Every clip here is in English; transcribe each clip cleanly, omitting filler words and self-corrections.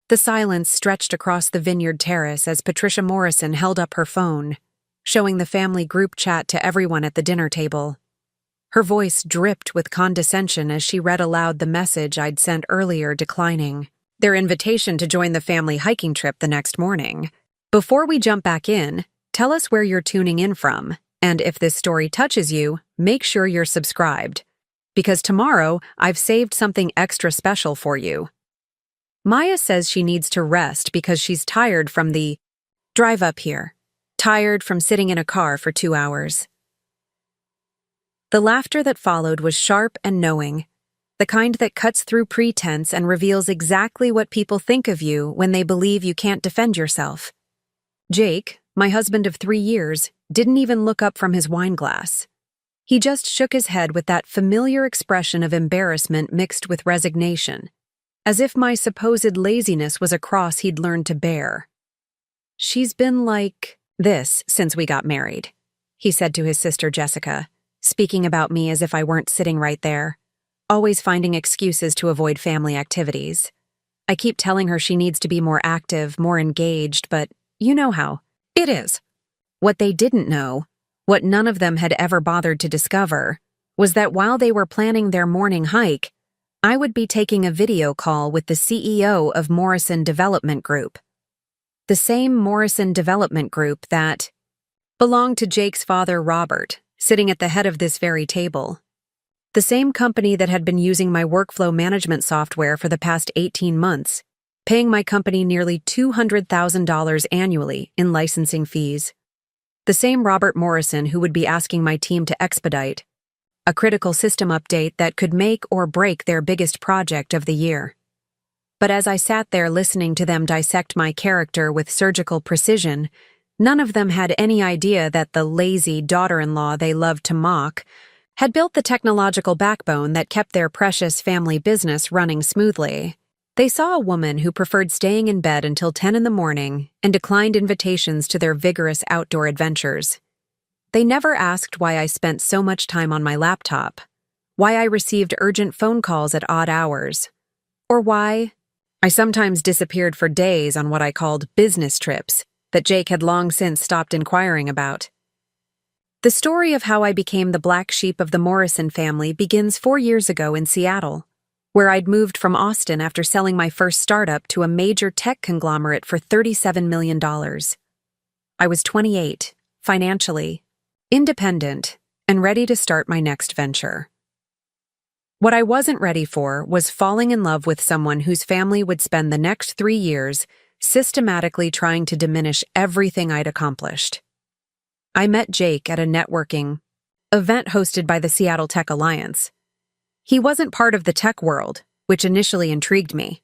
The silence stretched across the vineyard terrace as Patricia Morrison held up her phone, showing the family group chat to everyone at the dinner table. Her voice dripped with condescension as she read aloud the message I'd sent earlier declining their invitation to join the family hiking trip the next morning. Before we jump back in, tell us where you're tuning in from, and if this story touches you, make sure you're subscribed, because tomorrow I've saved something extra special for you. Maya says she needs to rest because she's tired from the drive up here, tired from sitting in a car for 2 hours. The laughter that followed was sharp and knowing, the kind that cuts through pretense and reveals exactly what people think of you when they believe you can't defend yourself. Jake, my husband of 3 years, didn't even look up from his wine glass. He just shook his head with that familiar expression of embarrassment mixed with resignation, as if my supposed laziness was a cross he'd learned to bear. "She's been like this since we got married," he said to his sister Jessica, speaking about me as if I weren't sitting right there, always finding excuses to avoid family activities. I keep telling her she needs to be more active, more engaged, but you know how it is. What they didn't know, what none of them had ever bothered to discover, was that while they were planning their morning hike, I would be taking a video call with the CEO of Morrison Development Group. The same Morrison Development Group that belonged to Jake's father, Robert, sitting at the head of this very table. The same company that had been using my workflow management software for the past 18 months, paying my company nearly $200,000 annually in licensing fees. The same Robert Morrison who would be asking my team to expedite a critical system update that could make or break their biggest project of the year. But as I sat there listening to them dissect my character with surgical precision, none of them had any idea that the lazy daughter-in-law they loved to mock had built the technological backbone that kept their precious family business running smoothly. They saw a woman who preferred staying in bed until 10 in the morning and declined invitations to their vigorous outdoor adventures. They never asked why I spent so much time on my laptop, why I received urgent phone calls at odd hours, or why I sometimes disappeared for days on what I called business trips that Jake had long since stopped inquiring about. The story of how I became the black sheep of the Morrison family begins 4 years ago in Seattle, where I'd moved from Austin after selling my first startup to a major tech conglomerate for $37 million. I was 28, financially independent, and ready to start my next venture. What I wasn't ready for was falling in love with someone whose family would spend the next 3 years systematically trying to diminish everything I'd accomplished. I met Jake at a networking event hosted by the Seattle Tech Alliance. He wasn't part of the tech world, which initially intrigued me.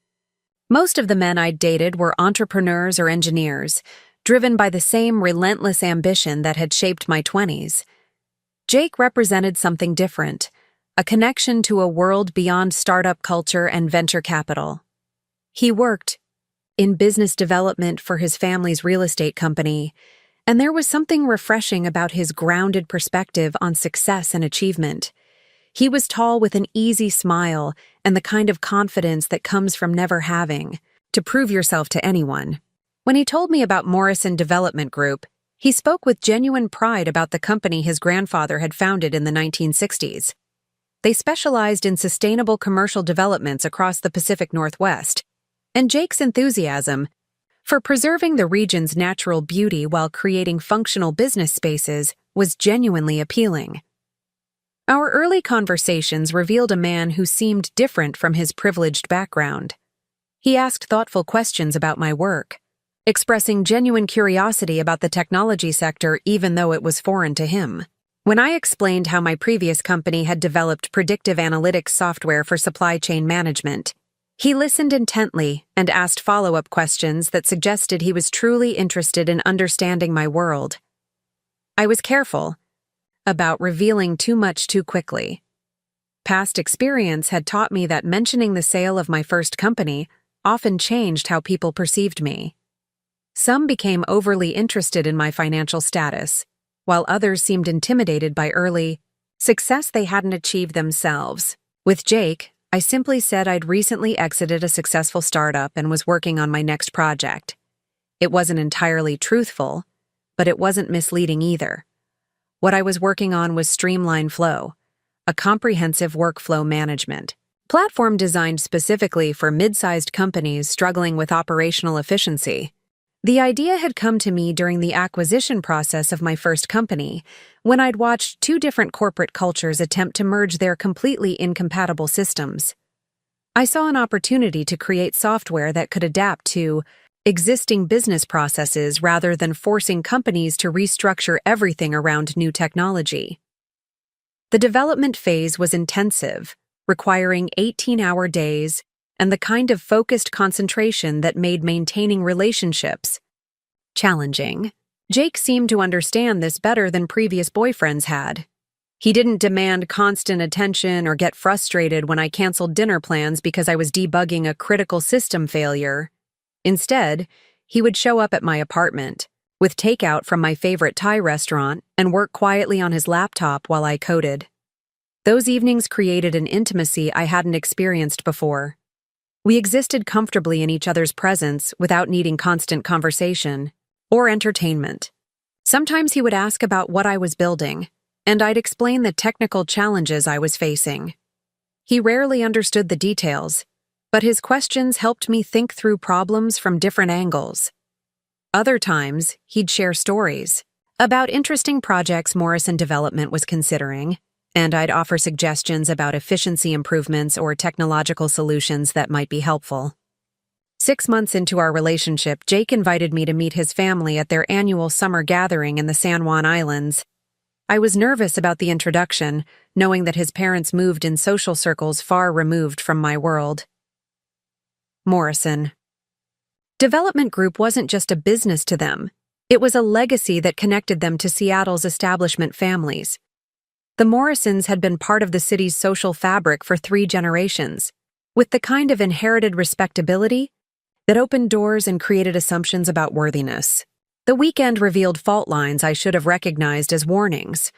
Most of the men I'd dated were entrepreneurs or engineers, driven by the same relentless ambition that had shaped my 20s. Jake represented something different, a connection to a world beyond startup culture and venture capital. He worked in business development for his family's real estate company, and there was something refreshing about his grounded perspective on success and achievement. He was tall with an easy smile and the kind of confidence that comes from never having to prove yourself to anyone. When he told me about Morrison Development Group, he spoke with genuine pride about the company his grandfather had founded in the 1960s. They specialized in sustainable commercial developments across the Pacific Northwest, and Jake's enthusiasm for preserving the region's natural beauty while creating functional business spaces was genuinely appealing. Our early conversations revealed a man who seemed different from his privileged background. He asked thoughtful questions about my work, expressing genuine curiosity about the technology sector even though it was foreign to him. When I explained how my previous company had developed predictive analytics software for supply chain management, he listened intently and asked follow-up questions that suggested he was truly interested in understanding my world. I was careful about revealing too much too quickly. Past experience had taught me that mentioning the sale of my first company often changed how people perceived me. Some became overly interested in my financial status, while others seemed intimidated by early success they hadn't achieved themselves. With Jake, I simply said I'd recently exited a successful startup and was working on my next project. It wasn't entirely truthful, but it wasn't misleading either. What I was working on was Streamline Flow, a comprehensive workflow management platform designed specifically for mid-sized companies struggling with operational efficiency. The idea had come to me during the acquisition process of my first company, when I'd watched two different corporate cultures attempt to merge their completely incompatible systems. I saw an opportunity to create software that could adapt to existing business processes rather than forcing companies to restructure everything around new technology. The development phase was intensive, requiring 18-hour days and the kind of focused concentration that made maintaining relationships challenging. Jake seemed to understand this better than previous boyfriends had. He didn't demand constant attention or get frustrated when I canceled dinner plans because I was debugging a critical system failure. Instead, he would show up at my apartment, with takeout from my favorite Thai restaurant, and work quietly on his laptop while I coded. Those evenings created an intimacy I hadn't experienced before. We existed comfortably in each other's presence without needing constant conversation or entertainment. Sometimes he would ask about what I was building, and I'd explain the technical challenges I was facing. He rarely understood the details, but his questions helped me think through problems from different angles. Other times, he'd share stories about interesting projects Morrison Development was considering, and I'd offer suggestions about efficiency improvements or technological solutions that might be helpful. 6 months into our relationship, Jake invited me to meet his family at their annual summer gathering in the San Juan Islands. I was nervous about the introduction, knowing that his parents moved in social circles far removed from my world. Morrison. Development Group wasn't just a business to them. It was a legacy that connected them to Seattle's establishment families. The Morrisons had been part of the city's social fabric for 3 generations, with the kind of inherited respectability that opened doors and created assumptions about worthiness. The weekend revealed fault lines I should have recognized as warnings.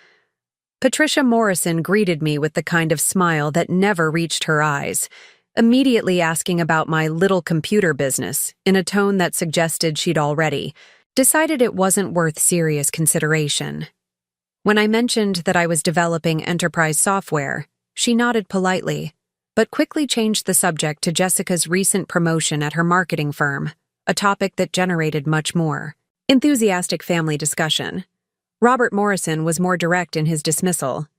Patricia Morrison greeted me with the kind of smile that never reached her eyes, immediately asking about my little computer business in a tone that suggested she'd already decided it wasn't worth serious consideration. When I mentioned that I was developing enterprise software, she nodded politely, but quickly changed the subject to Jessica's recent promotion at her marketing firm, a topic that generated much more enthusiastic family discussion. Robert Morrison was more direct in his dismissal.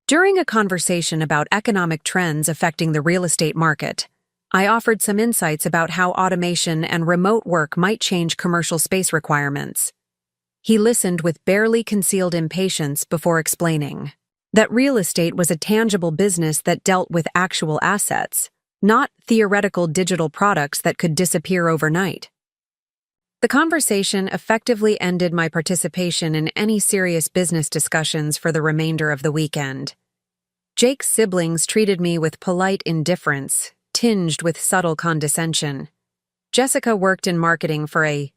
During a conversation about economic trends affecting the real estate market, I offered some insights about how automation and remote work might change commercial space requirements. He listened with barely concealed impatience before explaining that real estate was a tangible business that dealt with actual assets, not theoretical digital products that could disappear overnight. The conversation effectively ended my participation in any serious business discussions for the remainder of the weekend. Jake's siblings treated me with polite indifference, tinged with subtle condescension. Jessica worked in marketing for a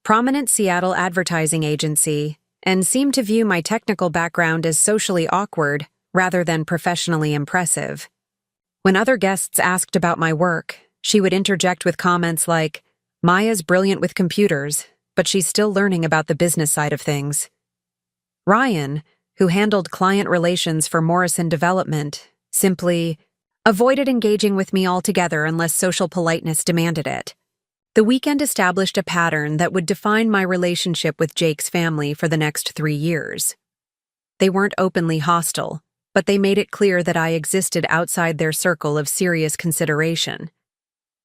prominent Seattle advertising agency and seemed to view my technical background as socially awkward rather than professionally impressive. When other guests asked about my work, she would interject with comments like, "Maya's brilliant with computers, but she's still learning about the business side of things." Ryan, who handled client relations for Morrison Development, simply avoided engaging with me altogether unless social politeness demanded it. The weekend established a pattern that would define my relationship with Jake's family for the next 3 years. They weren't openly hostile, but they made it clear that I existed outside their circle of serious consideration.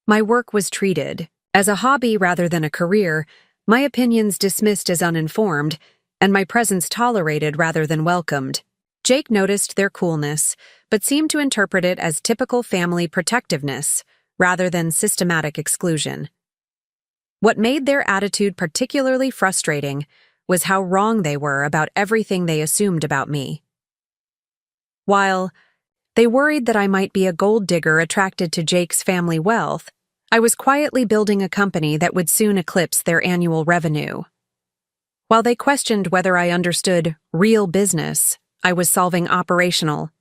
My work was treated as a hobby rather than a career, my opinions dismissed as uninformed, and my presence tolerated rather than welcomed. Jake noticed their coolness, but seemed to interpret it as typical family protectiveness rather than systematic exclusion. What made their attitude particularly frustrating was how wrong they were about everything they assumed about me. While they worried that I might be a gold digger attracted to Jake's family wealth, I was quietly building a company that would soon eclipse their annual revenue. While they questioned whether I understood real business, I was solving operational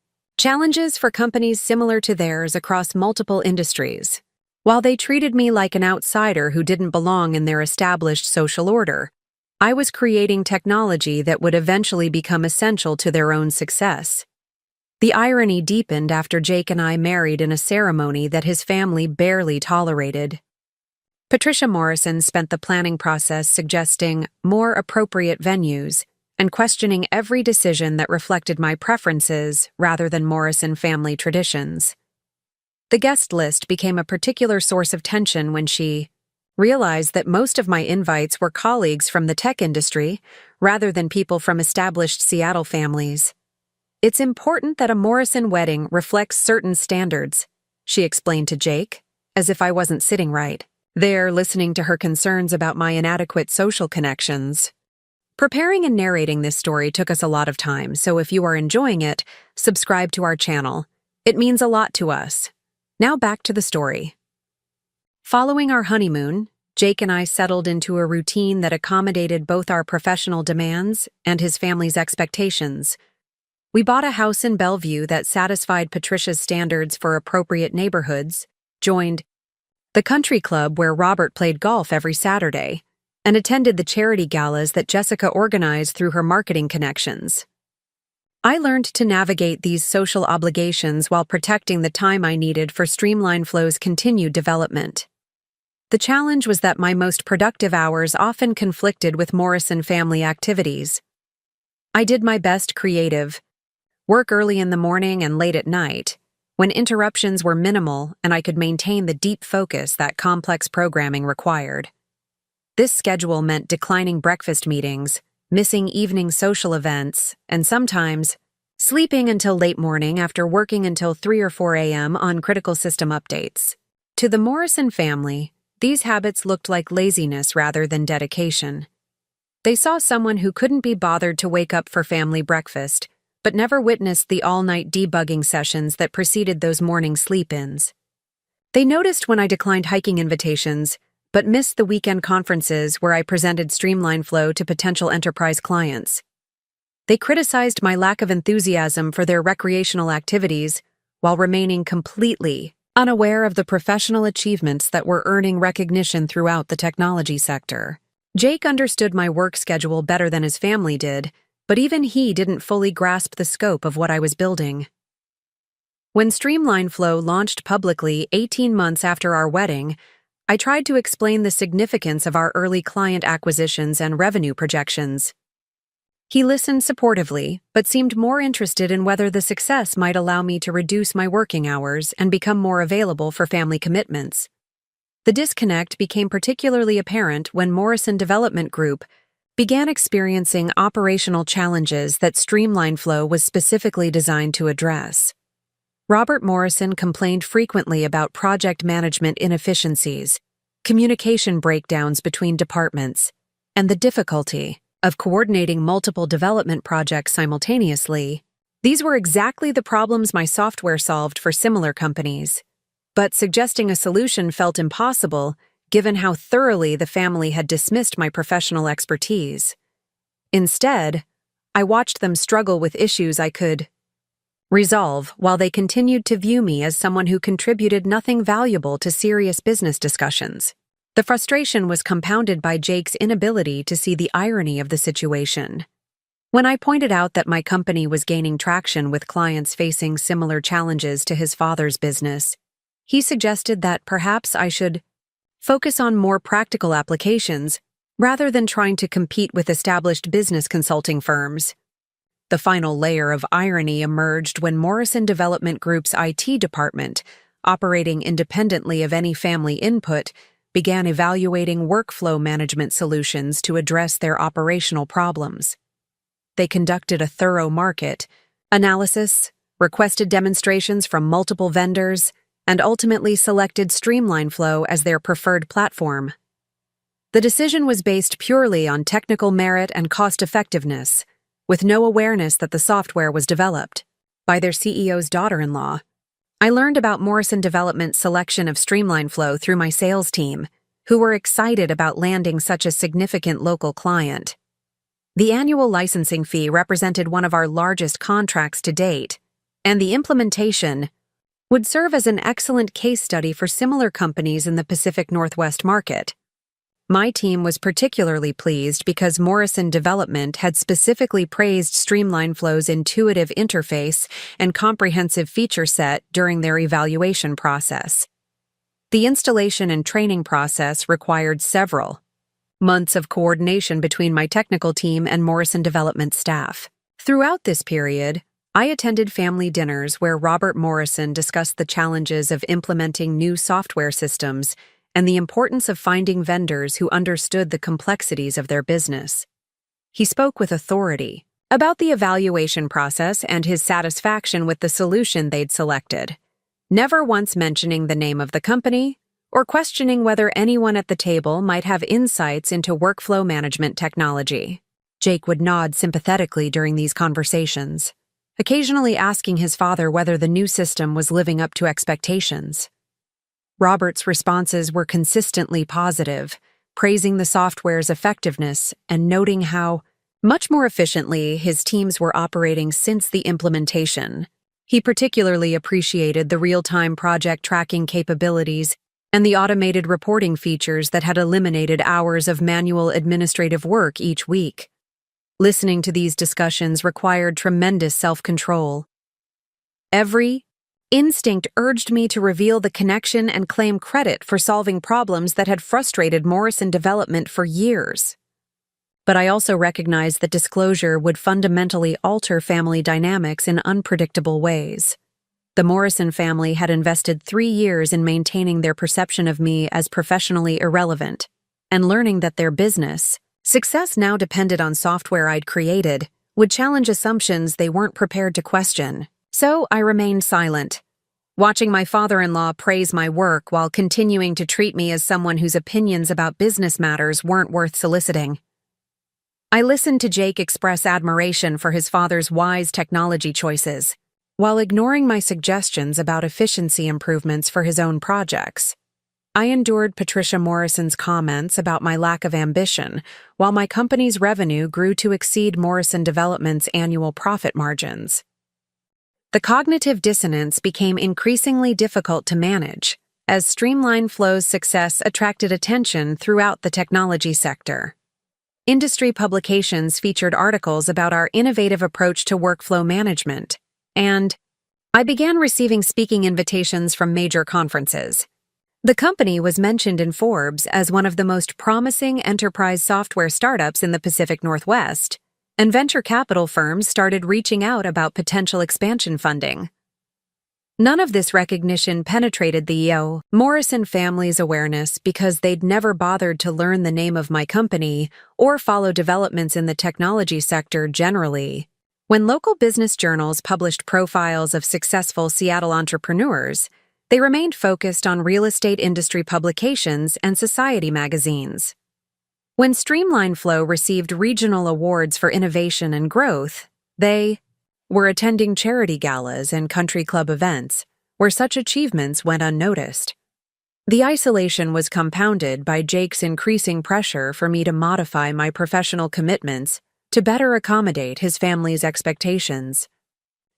Challenges for companies similar to theirs across multiple industries. While they treated me like an outsider who didn't belong in their established social order, I was creating technology that would eventually become essential to their own success. The irony deepened after Jake and I married in a ceremony that his family barely tolerated. Patricia Morrison spent the planning process suggesting more appropriate venues and questioning every decision that reflected my preferences rather than Morrison family traditions. The guest list became a particular source of tension when she realized that most of my invites were colleagues from the tech industry rather than people from established Seattle families. "It's important that a Morrison wedding reflects certain standards," she explained to Jake, as if I wasn't sitting right there listening to her concerns about my inadequate social connections. Preparing and narrating this story took us a lot of time, so if you are enjoying it, subscribe to our channel. It means a lot to us. Now back to the story. Following our honeymoon, Jake and I settled into a routine that accommodated both our professional demands and his family's expectations. We bought a house in Bellevue that satisfied Patricia's standards for appropriate neighborhoods, joined the country club where Robert played golf every Saturday, and attended the charity galas that Jessica organized through her marketing connections. I learned to navigate these social obligations while protecting the time I needed for Streamline Flow's continued development. The challenge was that my most productive hours often conflicted with Morrison family activities. I did my best creative work early in the morning and late at night, when interruptions were minimal and I could maintain the deep focus that complex programming required. This schedule meant declining breakfast meetings, missing evening social events, and sometimes sleeping until late morning after working until 3 or 4 a.m. on critical system updates. To the Morrison family, these habits looked like laziness rather than dedication. They saw someone who couldn't be bothered to wake up for family breakfast, but never witnessed the all-night debugging sessions that preceded those morning sleep-ins. They noticed when I declined hiking invitations, but missed the weekend conferences where I presented Streamline Flow to potential enterprise clients. They criticized my lack of enthusiasm for their recreational activities while remaining completely unaware of the professional achievements that were earning recognition throughout the technology sector. Jake understood my work schedule better than his family did, but even he didn't fully grasp the scope of what I was building. When Streamline Flow launched publicly 18 months after our wedding, I tried to explain the significance of our early client acquisitions and revenue projections. He listened supportively, but seemed more interested in whether the success might allow me to reduce my working hours and become more available for family commitments. The disconnect became particularly apparent when Morrison Development Group began experiencing operational challenges that Streamline Flow was specifically designed to address. Robert Morrison complained frequently about project management inefficiencies, communication breakdowns between departments, and the difficulty of coordinating multiple development projects simultaneously. These were exactly the problems my software solved for similar companies, but suggesting a solution felt impossible given how thoroughly the family had dismissed my professional expertise. Instead, I watched them struggle with issues I could resolve while they continued to view me as someone who contributed nothing valuable to serious business discussions. The frustration was compounded by Jake's inability to see the irony of the situation. When I pointed out that my company was gaining traction with clients facing similar challenges to his father's business, he suggested that perhaps I should focus on more practical applications rather than trying to compete with established business consulting firms. The final layer of irony emerged when Morrison Development Group's IT department, operating independently of any family input, began evaluating workflow management solutions to address their operational problems. They conducted a thorough market analysis, requested demonstrations from multiple vendors, and ultimately selected Streamline Flow as their preferred platform. The decision was based purely on technical merit and cost-effectiveness, with no awareness that the software was developed by their CEO's daughter-in-law. I learned about Morrison Development's selection of Streamline Flow through my sales team, who were excited about landing such a significant local client. The annual licensing fee represented one of our largest contracts to date, and the implementation would serve as an excellent case study for similar companies in the Pacific Northwest market. My team was particularly pleased because Morrison Development had specifically praised Streamline Flow's intuitive interface and comprehensive feature set during their evaluation process. The installation and training process required several months of coordination between my technical team and Morrison Development staff. Throughout this period, I attended family dinners where Robert Morrison discussed the challenges of implementing new software systems and the importance of finding vendors who understood the complexities of their business. He spoke with authority about the evaluation process and his satisfaction with the solution they'd selected, never once mentioning the name of the company or questioning whether anyone at the table might have insights into workflow management technology. Jake would nod sympathetically during these conversations, occasionally asking his father whether the new system was living up to expectations. Robert's responses were consistently positive, praising the software's effectiveness and noting how much more efficiently his teams were operating since the implementation. He particularly appreciated the real-time project tracking capabilities and the automated reporting features that had eliminated hours of manual administrative work each week. Listening to these discussions required tremendous self-control. Every instinct urged me to reveal the connection and claim credit for solving problems that had frustrated Morrison Development for years. But I also recognized that disclosure would fundamentally alter family dynamics in unpredictable ways. The Morrison family had invested 3 years in maintaining their perception of me as professionally irrelevant, and learning that their business success now depended on software I'd created would challenge assumptions they weren't prepared to question. So I remained silent, watching my father-in-law praise my work while continuing to treat me as someone whose opinions about business matters weren't worth soliciting. I listened to Jake express admiration for his father's wise technology choices, while ignoring my suggestions about efficiency improvements for his own projects. I endured Patricia Morrison's comments about my lack of ambition, while my company's revenue grew to exceed Morrison Development's annual profit margins. The cognitive dissonance became increasingly difficult to manage, as Streamline Flow's success attracted attention throughout the technology sector. Industry publications featured articles about our innovative approach to workflow management, and I began receiving speaking invitations from major conferences. The company was mentioned in Forbes as one of the most promising enterprise software startups in the Pacific Northwest, and venture capital firms started reaching out about potential expansion funding. None of this recognition penetrated the Morrison family's awareness because they'd never bothered to learn the name of my company or follow developments in the technology sector generally. When local business journals published profiles of successful Seattle entrepreneurs, they remained focused on real estate industry publications and society magazines. When Streamline Flow received regional awards for innovation and growth, they were attending charity galas and country club events, where such achievements went unnoticed. The isolation was compounded by Jake's increasing pressure for me to modify my professional commitments to better accommodate his family's expectations.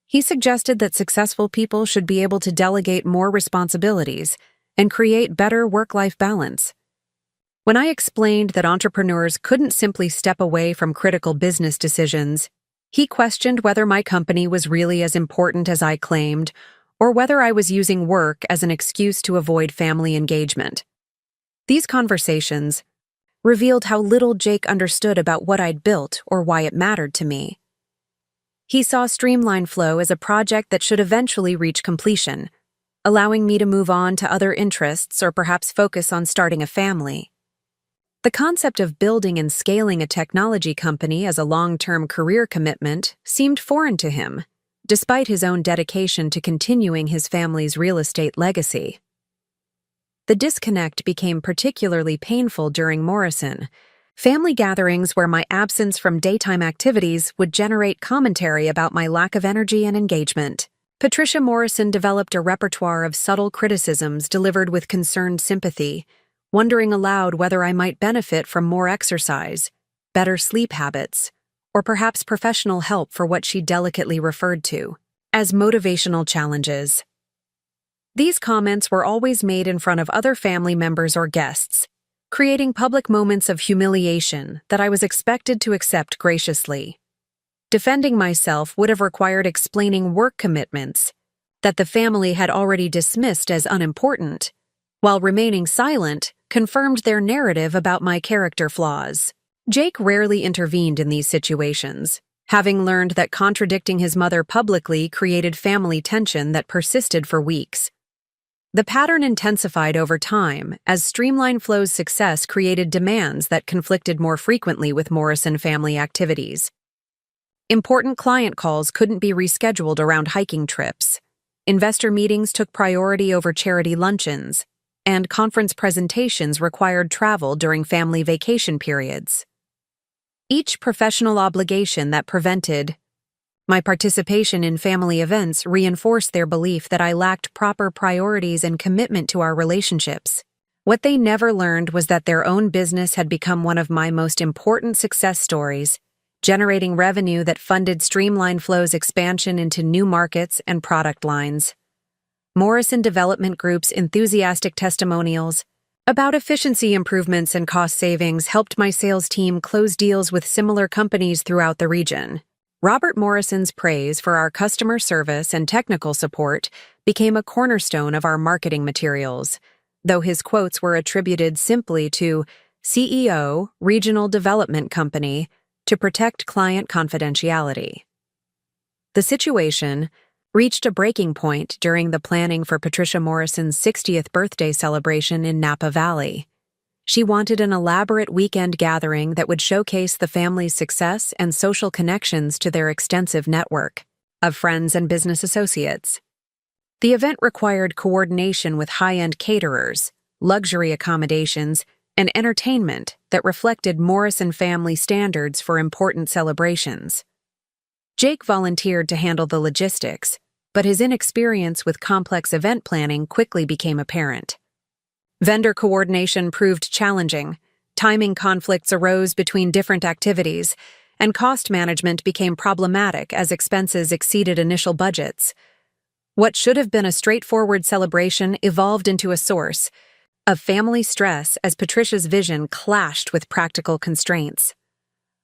He suggested that successful people should be able to delegate more responsibilities and create better work-life balance. When I explained that entrepreneurs couldn't simply step away from critical business decisions, he questioned whether my company was really as important as I claimed, or whether I was using work as an excuse to avoid family engagement. These conversations revealed how little Jake understood about what I'd built or why it mattered to me. He saw Streamline Flow as a project that should eventually reach completion, allowing me to move on to other interests or perhaps focus on starting a family. The concept of building and scaling a technology company as a long-term career commitment seemed foreign to him, despite his own dedication to continuing his family's real estate legacy. The disconnect became particularly painful during Morrison, family gatherings where my absence from daytime activities would generate commentary about my lack of energy and engagement. Patricia Morrison developed a repertoire of subtle criticisms delivered with concerned sympathy, wondering aloud whether I might benefit from more exercise, better sleep habits, or perhaps professional help for what she delicately referred to as motivational challenges. These comments were always made in front of other family members or guests, creating public moments of humiliation that I was expected to accept graciously. Defending myself would have required explaining work commitments that the family had already dismissed as unimportant, while remaining silent confirmed their narrative about my character flaws. Jake rarely intervened in these situations, having learned that contradicting his mother publicly created family tension that persisted for weeks. The pattern intensified over time as Streamline Flow's success created demands that conflicted more frequently with Morrison family activities. Important client calls couldn't be rescheduled around hiking trips. Investor meetings took priority over charity luncheons, and conference presentations required travel during family vacation periods. Each professional obligation that prevented my participation in family events reinforced their belief that I lacked proper priorities and commitment to our relationships. What they never learned was that their own business had become one of my most important success stories, generating revenue that funded Streamline Flow's expansion into new markets and product lines. Morrison Development Group's enthusiastic testimonials about efficiency improvements and cost savings helped my sales team close deals with similar companies throughout the region. Robert Morrison's praise for our customer service and technical support became a cornerstone of our marketing materials, though his quotes were attributed simply to CEO, Regional Development Company, to protect client confidentiality. The situation reached a breaking point during the planning for Patricia Morrison's 60th birthday celebration in Napa Valley. She wanted an elaborate weekend gathering that would showcase the family's success and social connections to their extensive network of friends and business associates. The event required coordination with high-end caterers, luxury accommodations, and entertainment that reflected Morrison family standards for important celebrations. Jake volunteered to handle the logistics, but his inexperience with complex event planning quickly became apparent. Vendor coordination proved challenging, timing conflicts arose between different activities, and cost management became problematic as expenses exceeded initial budgets. What should have been a straightforward celebration evolved into a source of family stress as Patricia's vision clashed with practical constraints.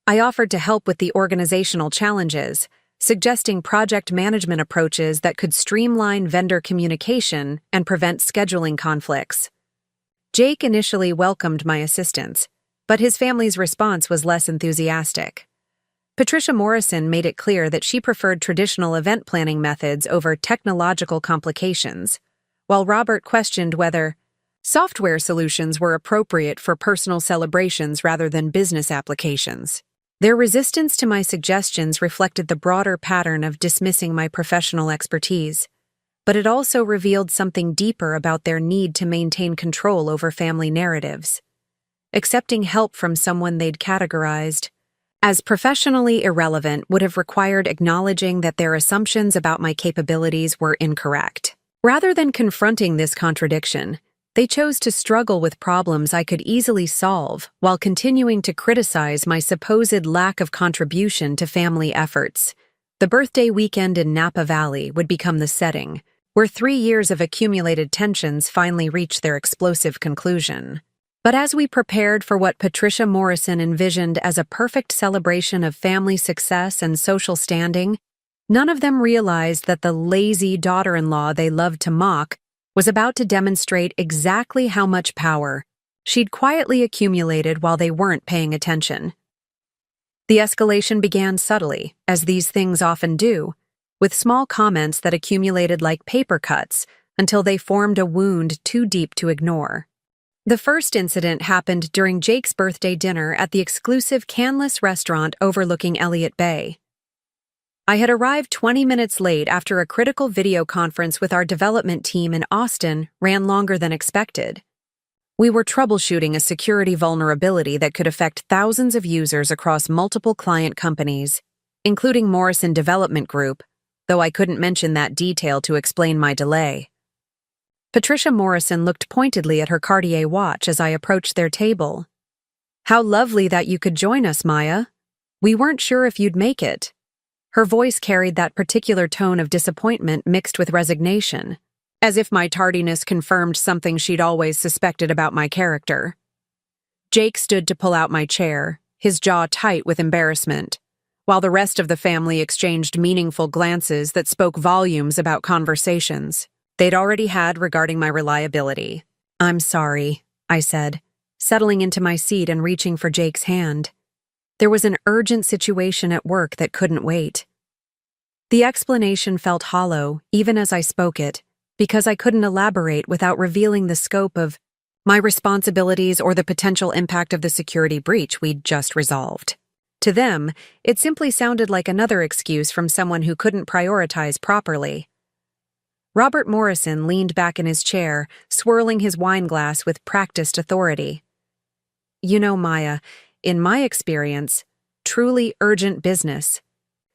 I offered to help with the organizational challenges, suggesting project management approaches that could streamline vendor communication and prevent scheduling conflicts. Jake initially welcomed my assistance, but his family's response was less enthusiastic. Patricia Morrison made it clear that she preferred traditional event planning methods over technological complications, while Robert questioned whether software solutions were appropriate for personal celebrations rather than business applications. Their resistance to my suggestions reflected the broader pattern of dismissing my professional expertise, but it also revealed something deeper about their need to maintain control over family narratives. Accepting help from someone they'd categorized as professionally irrelevant would have required acknowledging that their assumptions about my capabilities were incorrect. Rather than confronting this contradiction, they chose to struggle with problems I could easily solve while continuing to criticize my supposed lack of contribution to family efforts. The birthday weekend in Napa Valley would become the setting, where 3 years of accumulated tensions finally reached their explosive conclusion. But as we prepared for what Patricia Morrison envisioned as a perfect celebration of family success and social standing, none of them realized that the lazy daughter-in-law they loved to mock was about to demonstrate exactly how much power she'd quietly accumulated while they weren't paying attention. The escalation began subtly, as these things often do, with small comments that accumulated like paper cuts until they formed a wound too deep to ignore. The first incident happened during Jake's birthday dinner at the exclusive canless restaurant overlooking Elliott Bay. I had arrived 20 minutes late after a critical video conference with our development team in Austin ran longer than expected. We were troubleshooting a security vulnerability that could affect thousands of users across multiple client companies, including Morrison Development Group, though I couldn't mention that detail to explain my delay. Patricia Morrison looked pointedly at her Cartier watch as I approached their table. "How lovely that you could join us, Maya. We weren't sure if you'd make it." Her voice carried that particular tone of disappointment mixed with resignation, as if my tardiness confirmed something she'd always suspected about my character. Jake stood to pull out my chair, his jaw tight with embarrassment, while the rest of the family exchanged meaningful glances that spoke volumes about conversations they'd already had regarding my reliability. "I'm sorry," I said, settling into my seat and reaching for Jake's hand. There was an urgent situation at work that couldn't wait. The explanation felt hollow, even as I spoke it, because I couldn't elaborate without revealing the scope of my responsibilities or the potential impact of the security breach we'd just resolved. To them, it simply sounded like another excuse from someone who couldn't prioritize properly. Robert Morrison leaned back in his chair, swirling his wine glass with practiced authority. "You know, Maya, in my experience, truly urgent business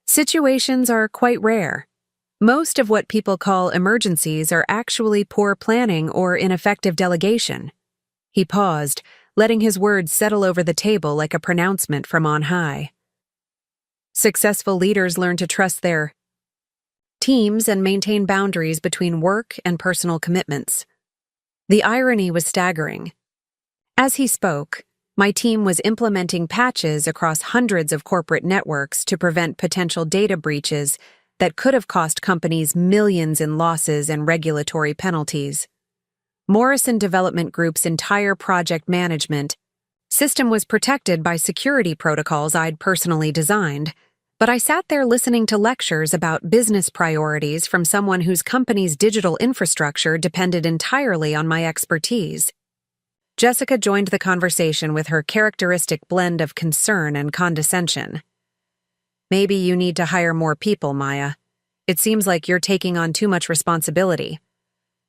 situations are quite rare. Most of what people call emergencies are actually poor planning or ineffective delegation." He paused, letting his words settle over the table like a pronouncement from on high. "Successful leaders learn to trust their teams and maintain boundaries between work and personal commitments." The irony was staggering. As he spoke, my team was implementing patches across hundreds of corporate networks to prevent potential data breaches that could have cost companies millions in losses and regulatory penalties. Morrison Development Group's entire project management system was protected by security protocols I'd personally designed, but I sat there listening to lectures about business priorities from someone whose company's digital infrastructure depended entirely on my expertise. Jessica joined the conversation with her characteristic blend of concern and condescension. "Maybe you need to hire more people, Maya. It seems like you're taking on too much responsibility.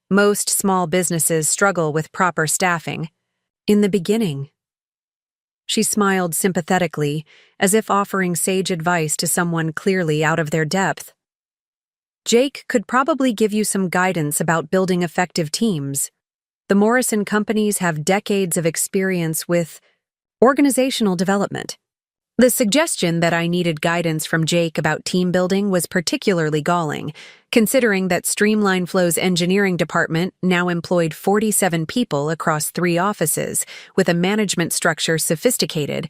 Most small businesses struggle with proper staffing." "In the beginning." She smiled sympathetically, as if offering sage advice to someone clearly out of their depth. "Jake could probably give you some guidance about building effective teams. The Morrison companies have decades of experience with organizational development." The suggestion that I needed guidance from Jake about team building was particularly galling, considering that Streamline Flow's engineering department now employed 47 people across 3 offices, with a management structure sophisticated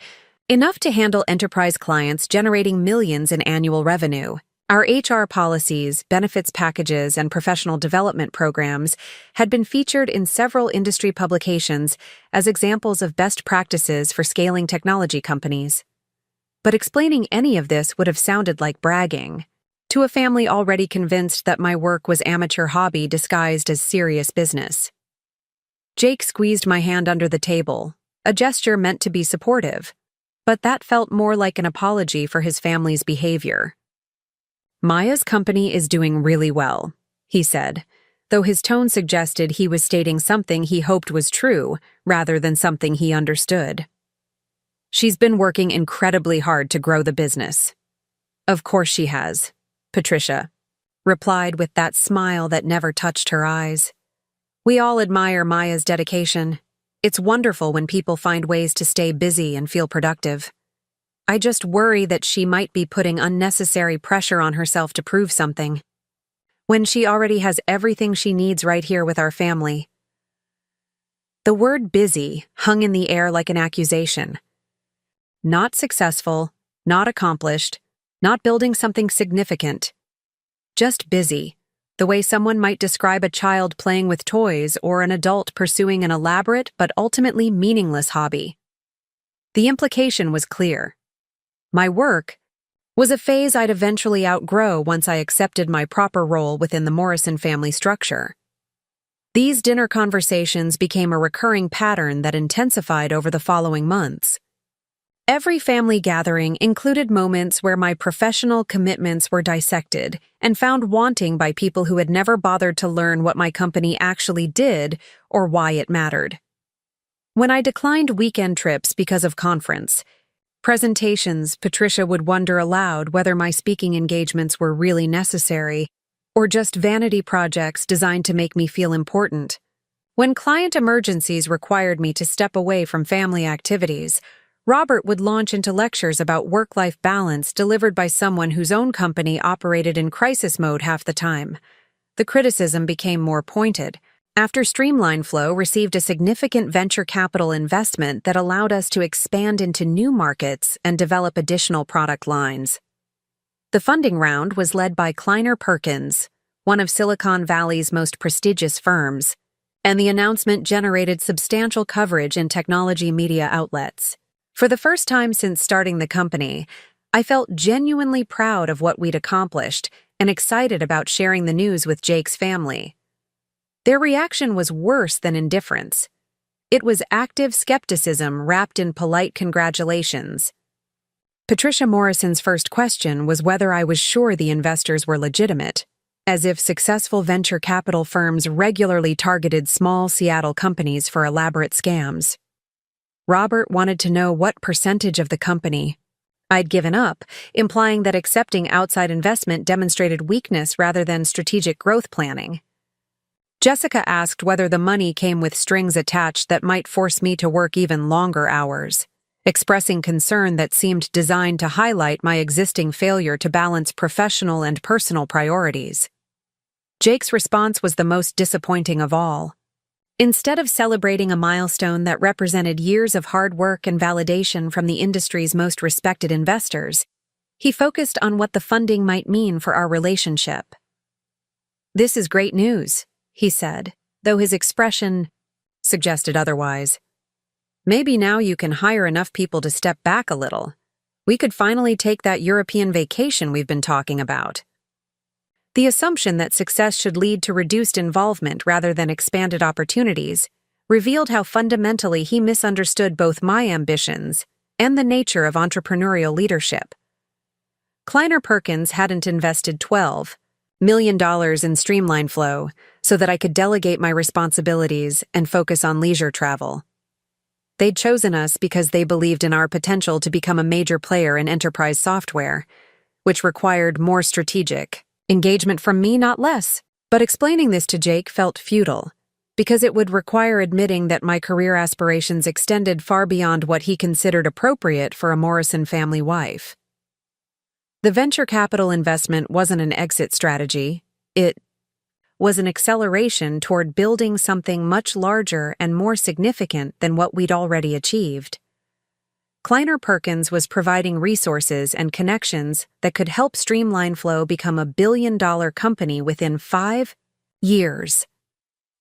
enough to handle enterprise clients generating millions in annual revenue. Our HR policies, benefits packages, and professional development programs had been featured in several industry publications as examples of best practices for scaling technology companies. But explaining any of this would have sounded like bragging to a family already convinced that my work was amateur hobby disguised as serious business. Jake squeezed my hand under the table, a gesture meant to be supportive, but that felt more like an apology for his family's behavior. "Maya's company is doing really well," he said, though his tone suggested he was stating something he hoped was true rather than something he understood. "She's been working incredibly hard to grow the business." "Of course she has," Patricia replied with that smile that never touched her eyes. "We all admire Maya's dedication. It's wonderful when people find ways to stay busy and feel productive. I just worry that she might be putting unnecessary pressure on herself to prove something, when she already has everything she needs right here with our family." The word busy hung in the air like an accusation. Not successful, not accomplished, not building something significant. Just busy, the way someone might describe a child playing with toys or an adult pursuing an elaborate but ultimately meaningless hobby. The implication was clear. My work was a phase I'd eventually outgrow once I accepted my proper role within the Morrison family structure. These dinner conversations became a recurring pattern that intensified over the following months. Every family gathering included moments where my professional commitments were dissected and found wanting by people who had never bothered to learn what my company actually did or why it mattered. When I declined weekend trips because of conference presentations, Patricia would wonder aloud whether my speaking engagements were really necessary or just vanity projects designed to make me feel important. When client emergencies required me to step away from family activities, Robert would launch into lectures about work-life balance delivered by someone whose own company operated in crisis mode half the time. The criticism became more pointed after Streamline Flow received a significant venture capital investment that allowed us to expand into new markets and develop additional product lines. The funding round was led by Kleiner Perkins, one of Silicon Valley's most prestigious firms, and the announcement generated substantial coverage in technology media outlets. For the first time since starting the company, I felt genuinely proud of what we'd accomplished and excited about sharing the news with Jake's family. Their reaction was worse than indifference. It was active skepticism wrapped in polite congratulations. Patricia Morrison's first question was whether I was sure the investors were legitimate, as if successful venture capital firms regularly targeted small Seattle companies for elaborate scams. Robert wanted to know what percentage of the company I'd given up, implying that accepting outside investment demonstrated weakness rather than strategic growth planning. Jessica asked whether the money came with strings attached that might force me to work even longer hours, expressing concern that seemed designed to highlight my existing failure to balance professional and personal priorities. Jake's response was the most disappointing of all. Instead of celebrating a milestone that represented years of hard work and validation from the industry's most respected investors, he focused on what the funding might mean for our relationship. "This is great news," he said, though his expression suggested otherwise. "Maybe now you can hire enough people to step back a little. We could finally take that European vacation we've been talking about." The assumption that success should lead to reduced involvement rather than expanded opportunities revealed how fundamentally he misunderstood both my ambitions and the nature of entrepreneurial leadership. Kleiner Perkins hadn't invested $12 million in Streamline Flow so that I could delegate my responsibilities and focus on leisure travel. They'd chosen us because they believed in our potential to become a major player in enterprise software, which required more strategic engagement from me, not less. But explaining this to Jake felt futile, because it would require admitting that my career aspirations extended far beyond what he considered appropriate for a Morrison family wife. The venture capital investment wasn't an exit strategy. It was an acceleration toward building something much larger and more significant than what we'd already achieved. Kleiner Perkins was providing resources and connections that could help Streamline Flow become a billion-dollar company within 5 years.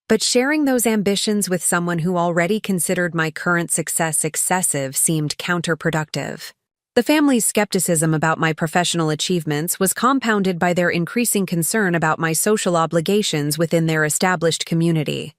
But sharing those ambitions with someone who already considered my current success excessive seemed counterproductive. The family's skepticism about my professional achievements was compounded by their increasing concern about my social obligations within their established community.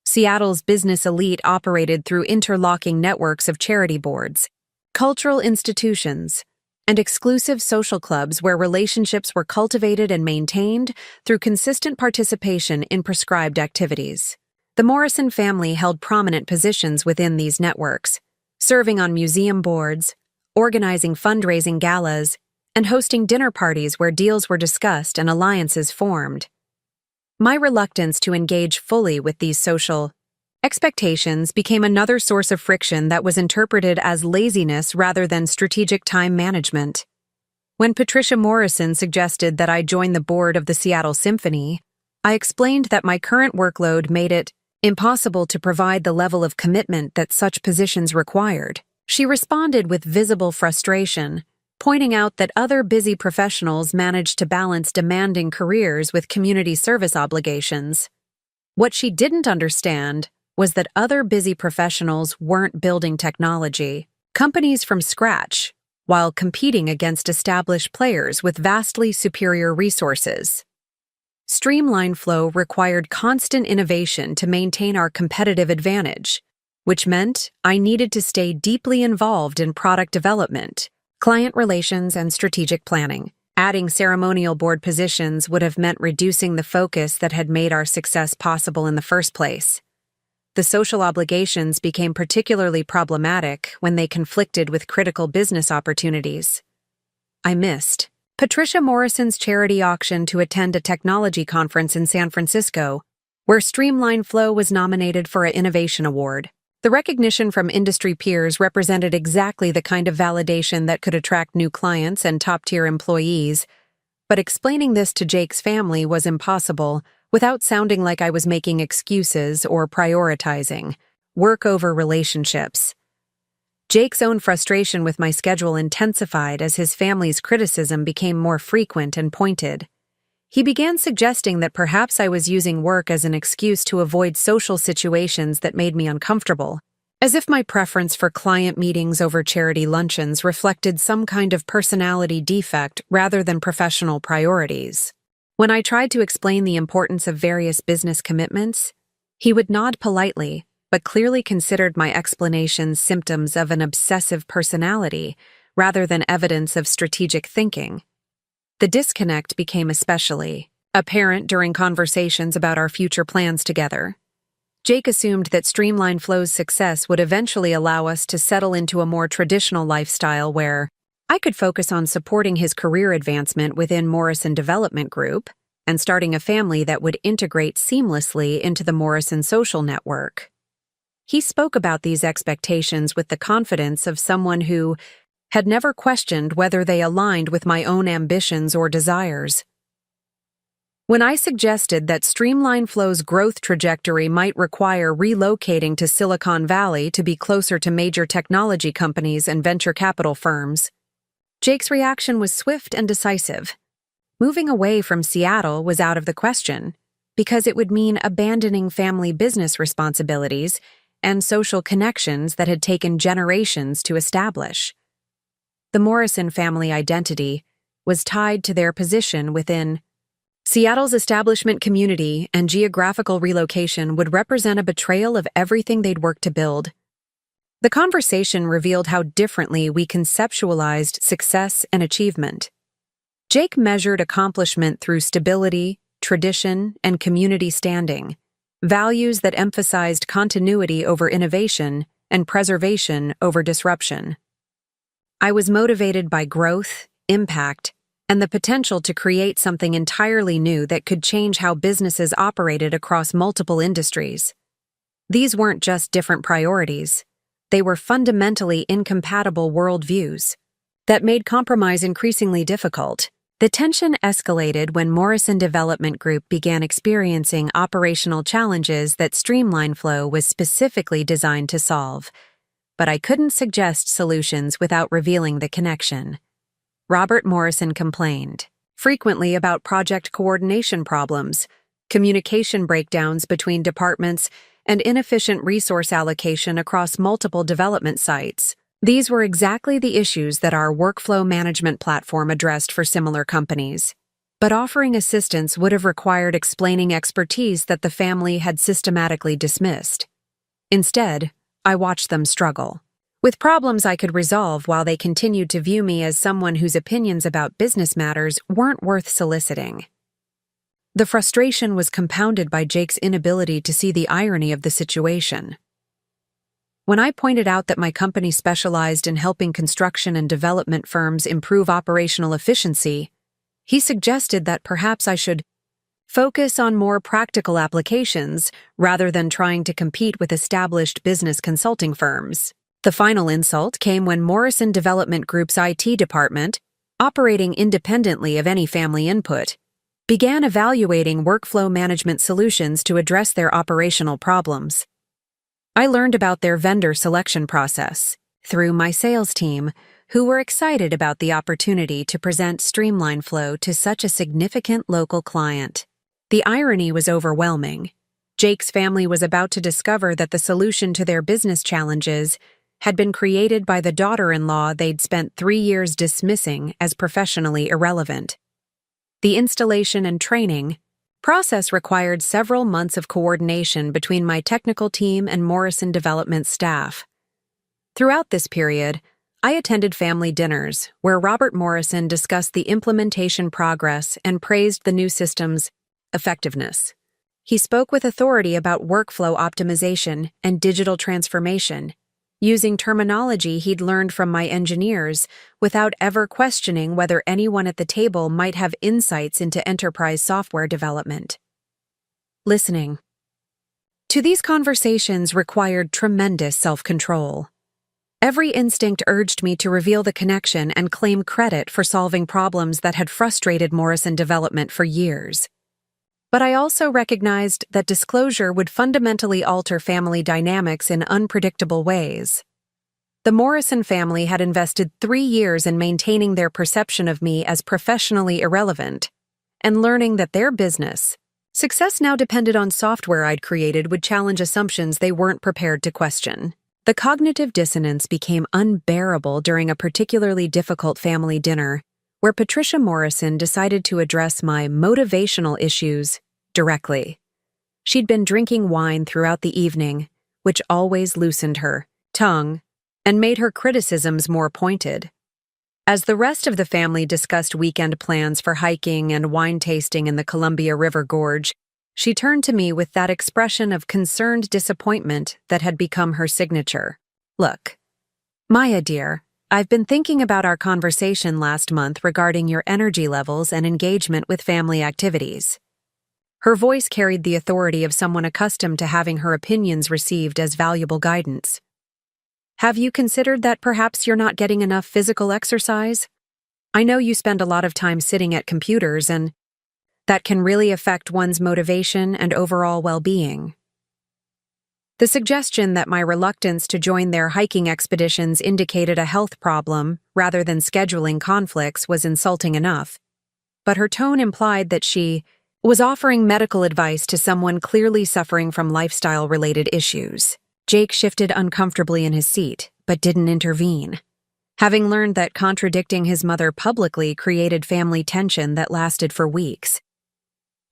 Seattle's business elite operated through interlocking networks of charity boards, cultural institutions, and exclusive social clubs where relationships were cultivated and maintained through consistent participation in prescribed activities. The Morrison family held prominent positions within these networks, serving on museum boards, organizing fundraising galas, and hosting dinner parties where deals were discussed and alliances formed. My reluctance to engage fully with these social expectations became another source of friction that was interpreted as laziness rather than strategic time management. When Patricia Morrison suggested that I join the board of the Seattle Symphony, I explained that my current workload made it impossible to provide the level of commitment that such positions required. She responded with visible frustration, pointing out that other busy professionals managed to balance demanding careers with community service obligations. What she didn't understand was that other busy professionals weren't building technology companies from scratch while competing against established players with vastly superior resources. Streamline Flow required constant innovation to maintain our competitive advantage, which meant I needed to stay deeply involved in product development, client relations, and strategic planning. Adding ceremonial board positions would have meant reducing the focus that had made our success possible in the first place. The social obligations became particularly problematic when they conflicted with critical business opportunities. I missed Patricia Morrison's charity auction to attend a technology conference in San Francisco, where Streamline Flow was nominated for an Innovation Award. The recognition from industry peers represented exactly the kind of validation that could attract new clients and top-tier employees, but explaining this to Jake's family was impossible without sounding like I was making excuses or prioritizing work over relationships. Jake's own frustration with my schedule intensified as his family's criticism became more frequent and pointed. He began suggesting that perhaps I was using work as an excuse to avoid social situations that made me uncomfortable, as if my preference for client meetings over charity luncheons reflected some kind of personality defect rather than professional priorities. When I tried to explain the importance of various business commitments, he would nod politely, but clearly considered my explanations symptoms of an obsessive personality rather than evidence of strategic thinking. The disconnect became especially apparent during conversations about our future plans together. Jake assumed that Streamline Flow's success would eventually allow us to settle into a more traditional lifestyle where I could focus on supporting his career advancement within Morrison Development Group and starting a family that would integrate seamlessly into the Morrison social network. He spoke about these expectations with the confidence of someone who had never questioned whether they aligned with my own ambitions or desires. When I suggested that Streamline Flow's growth trajectory might require relocating to Silicon Valley to be closer to major technology companies and venture capital firms, Jake's reaction was swift and decisive. Moving away from Seattle was out of the question, because it would mean abandoning family business responsibilities and social connections that had taken generations to establish. The Morrison family identity was tied to their position within Seattle's establishment community, and geographical relocation would represent a betrayal of everything they'd worked to build. The conversation revealed how differently we conceptualized success and achievement. Jake measured accomplishment through stability, tradition, and community standing, values that emphasized continuity over innovation and preservation over disruption. I was motivated by growth, impact, and the potential to create something entirely new that could change how businesses operated across multiple industries. These weren't just different priorities. They were fundamentally incompatible worldviews that made compromise increasingly difficult. The tension escalated when Morrison Development Group began experiencing operational challenges that Streamline Flow was specifically designed to solve. But I couldn't suggest solutions without revealing the connection. Robert Morrison complained frequently about project coordination problems, communication breakdowns between departments, and inefficient resource allocation across multiple development sites. These were exactly the issues that our workflow management platform addressed for similar companies. But offering assistance would have required explaining expertise that the family had systematically dismissed. Instead, I watched them struggle with problems I could resolve while they continued to view me as someone whose opinions about business matters weren't worth soliciting. The frustration was compounded by Jake's inability to see the irony of the situation. When I pointed out that my company specialized in helping construction and development firms improve operational efficiency, he suggested that perhaps I should focus on more practical applications rather than trying to compete with established business consulting firms. The final insult came when Morrison Development Group's IT department, operating independently of any family input, began evaluating workflow management solutions to address their operational problems. I learned about their vendor selection process through my sales team, who were excited about the opportunity to present Streamline Flow to such a significant local client. The irony was overwhelming. Jake's family was about to discover that the solution to their business challenges had been created by the daughter-in-law they'd spent 3 years dismissing as professionally irrelevant. The installation and training process required several months of coordination between my technical team and Morrison Development staff. Throughout this period, I attended family dinners where Robert Morrison discussed the implementation progress and praised the new system's effectiveness. He spoke with authority about workflow optimization and digital transformation, using terminology he'd learned from my engineers without ever questioning whether anyone at the table might have insights into enterprise software development. Listening These conversations required tremendous self-control. Every instinct urged me to reveal the connection and claim credit for solving problems that had frustrated Morrison development for years. But I also recognized that disclosure would fundamentally alter family dynamics in unpredictable ways. The Morrison family had invested 3 years in maintaining their perception of me as professionally irrelevant, and learning that their business success now depended on software I'd created would challenge assumptions they weren't prepared to question. The cognitive dissonance became unbearable during a particularly difficult family dinner, where Patricia Morrison decided to address my motivational issues directly. She'd been drinking wine throughout the evening, which always loosened her tongue and made her criticisms more pointed. As the rest of the family discussed weekend plans for hiking and wine tasting in the Columbia River Gorge, she turned to me with that expression of concerned disappointment that had become her signature. "Look, Maya dear, I've been thinking about our conversation last month regarding your energy levels and engagement with family activities." Her voice carried the authority of someone accustomed to having her opinions received as valuable guidance. "Have you considered that perhaps you're not getting enough physical exercise? I know you spend a lot of time sitting at computers, and that can really affect one's motivation and overall well-being." The suggestion that my reluctance to join their hiking expeditions indicated a health problem rather than scheduling conflicts was insulting enough, but her tone implied that she was offering medical advice to someone clearly suffering from lifestyle-related issues. Jake shifted uncomfortably in his seat, but didn't intervene. Having learned that contradicting his mother publicly created family tension that lasted for weeks.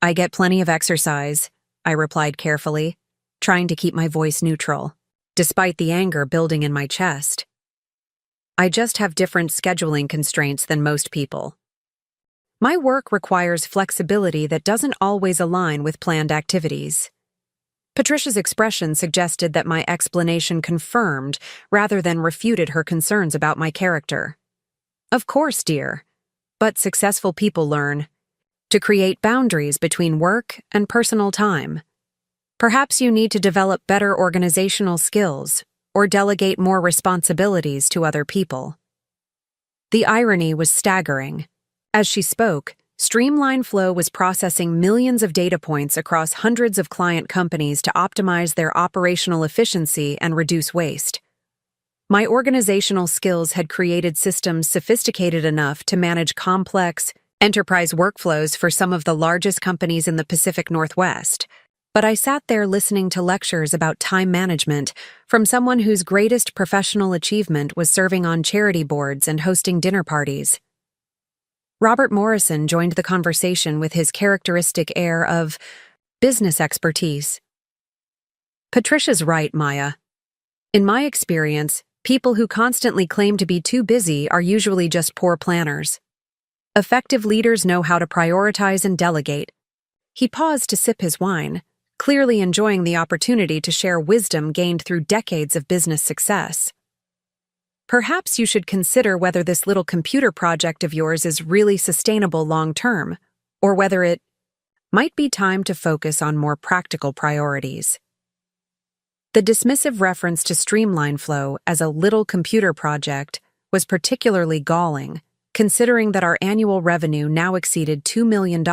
"I get plenty of exercise," I replied carefully, trying to keep my voice neutral, despite the anger building in my chest. "I just have different scheduling constraints than most people. My work requires flexibility that doesn't always align with planned activities." Patricia's expression suggested that my explanation confirmed rather than refuted her concerns about my character. "Of course, dear, but successful people learn to create boundaries between work and personal time. Perhaps you need to develop better organizational skills or delegate more responsibilities to other people." The irony was staggering. As she spoke, Streamline Flow was processing millions of data points across hundreds of client companies to optimize their operational efficiency and reduce waste. My organizational skills had created systems sophisticated enough to manage complex, enterprise workflows for some of the largest companies in the Pacific Northwest. But I sat there listening to lectures about time management from someone whose greatest professional achievement was serving on charity boards and hosting dinner parties. Robert Morrison joined the conversation with his characteristic air of business expertise. "Patricia's right, Maya. In my experience, people who constantly claim to be too busy are usually just poor planners. Effective leaders know how to prioritize and delegate." He paused to sip his wine, clearly enjoying the opportunity to share wisdom gained through decades of business success. "Perhaps you should consider whether this little computer project of yours is really sustainable long-term, or whether it might be time to focus on more practical priorities." The dismissive reference to Streamline Flow as a little computer project was particularly galling, considering that our annual revenue now exceeded $2 million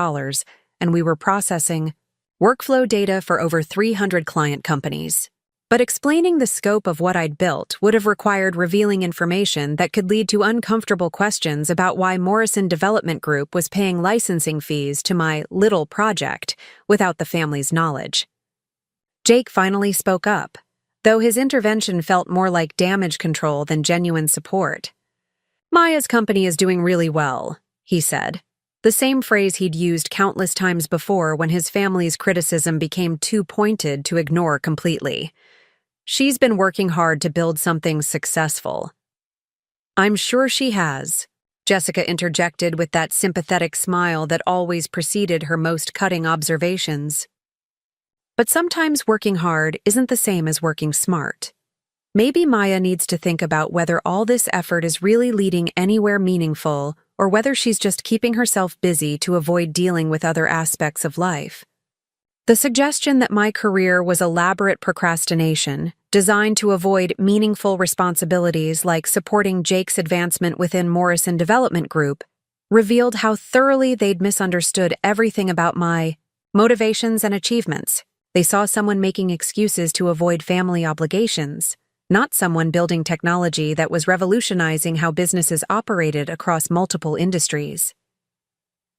and we were processing workflow data for over 300 client companies. But explaining the scope of what I'd built would have required revealing information that could lead to uncomfortable questions about why Morrison Development Group was paying licensing fees to my little project without the family's knowledge. Jake finally spoke up, though his intervention felt more like damage control than genuine support. "Maya's company is doing really well," he said, the same phrase he'd used countless times before when his family's criticism became too pointed to ignore completely. "She's been working hard to build something successful." "I'm sure she has," Jessica interjected with that sympathetic smile that always preceded her most cutting observations. "But sometimes working hard isn't the same as working smart. Maybe Maya needs to think about whether all this effort is really leading anywhere meaningful or whether she's just keeping herself busy to avoid dealing with other aspects of life." The suggestion that my career was elaborate procrastination, designed to avoid meaningful responsibilities like supporting Jake's advancement within Morrison Development Group, revealed how thoroughly they'd misunderstood everything about my motivations and achievements. They saw someone making excuses to avoid family obligations, not someone building technology that was revolutionizing how businesses operated across multiple industries.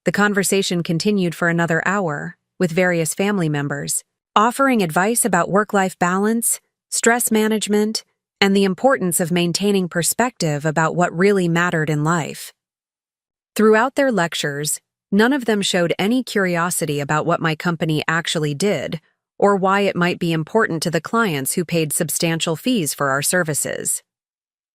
The conversation continued for another hour, with various family members, offering advice about work-life balance, stress management, and the importance of maintaining perspective about what really mattered in life. Throughout their lectures, none of them showed any curiosity about what my company actually did or why it might be important to the clients who paid substantial fees for our services.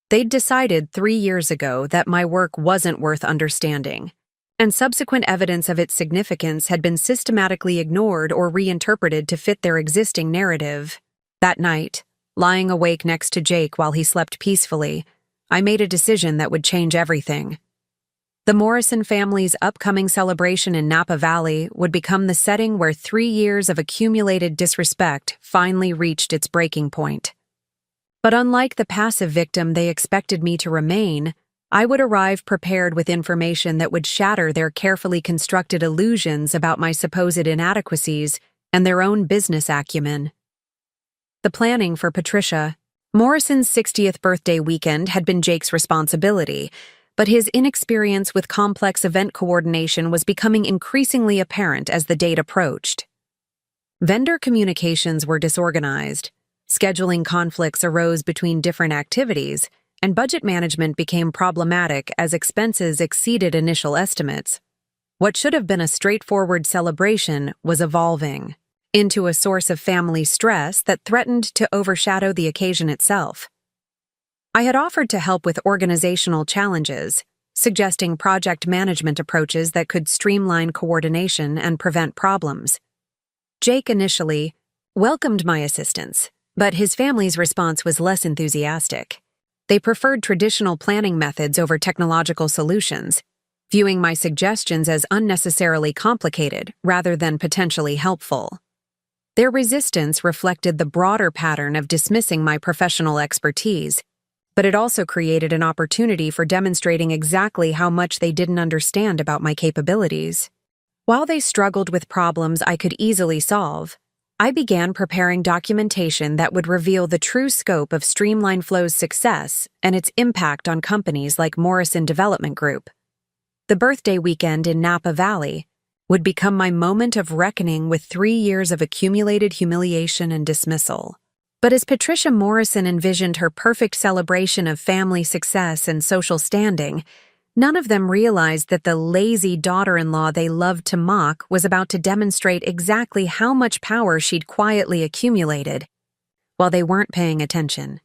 They'd decided 3 years ago that my work wasn't worth understanding, and subsequent evidence of its significance had been systematically ignored or reinterpreted to fit their existing narrative. That night, lying awake next to Jake while he slept peacefully, I made a decision that would change everything. The Morrison family's upcoming celebration in Napa Valley would become the setting where 3 years of accumulated disrespect finally reached its breaking point. But unlike the passive victim they expected me to remain, I would arrive prepared with information that would shatter their carefully constructed illusions about my supposed inadequacies and their own business acumen. The planning for Patricia, Morrison's 60th birthday weekend, had been Jake's responsibility, but his inexperience with complex event coordination was becoming increasingly apparent as the date approached. Vendor communications were disorganized, scheduling conflicts arose between different activities, and budget management became problematic as expenses exceeded initial estimates. What should have been a straightforward celebration was evolving into a source of family stress that threatened to overshadow the occasion itself. I had offered to help with organizational challenges, suggesting project management approaches that could streamline coordination and prevent problems. Jake initially welcomed my assistance, but his family's response was less enthusiastic. They preferred traditional planning methods over technological solutions, viewing my suggestions as unnecessarily complicated rather than potentially helpful. Their resistance reflected the broader pattern of dismissing my professional expertise, but it also created an opportunity for demonstrating exactly how much they didn't understand about my capabilities. While they struggled with problems I could easily solve, I began preparing documentation that would reveal the true scope of Streamline Flow's success and its impact on companies like Morrison Development Group. The birthday weekend in Napa Valley would become my moment of reckoning with 3 years of accumulated humiliation and dismissal. But as Patricia Morrison envisioned her perfect celebration of family success and social standing, none of them realized that the lazy daughter-in-law they loved to mock was about to demonstrate exactly how much power she'd quietly accumulated, while they weren't paying attention.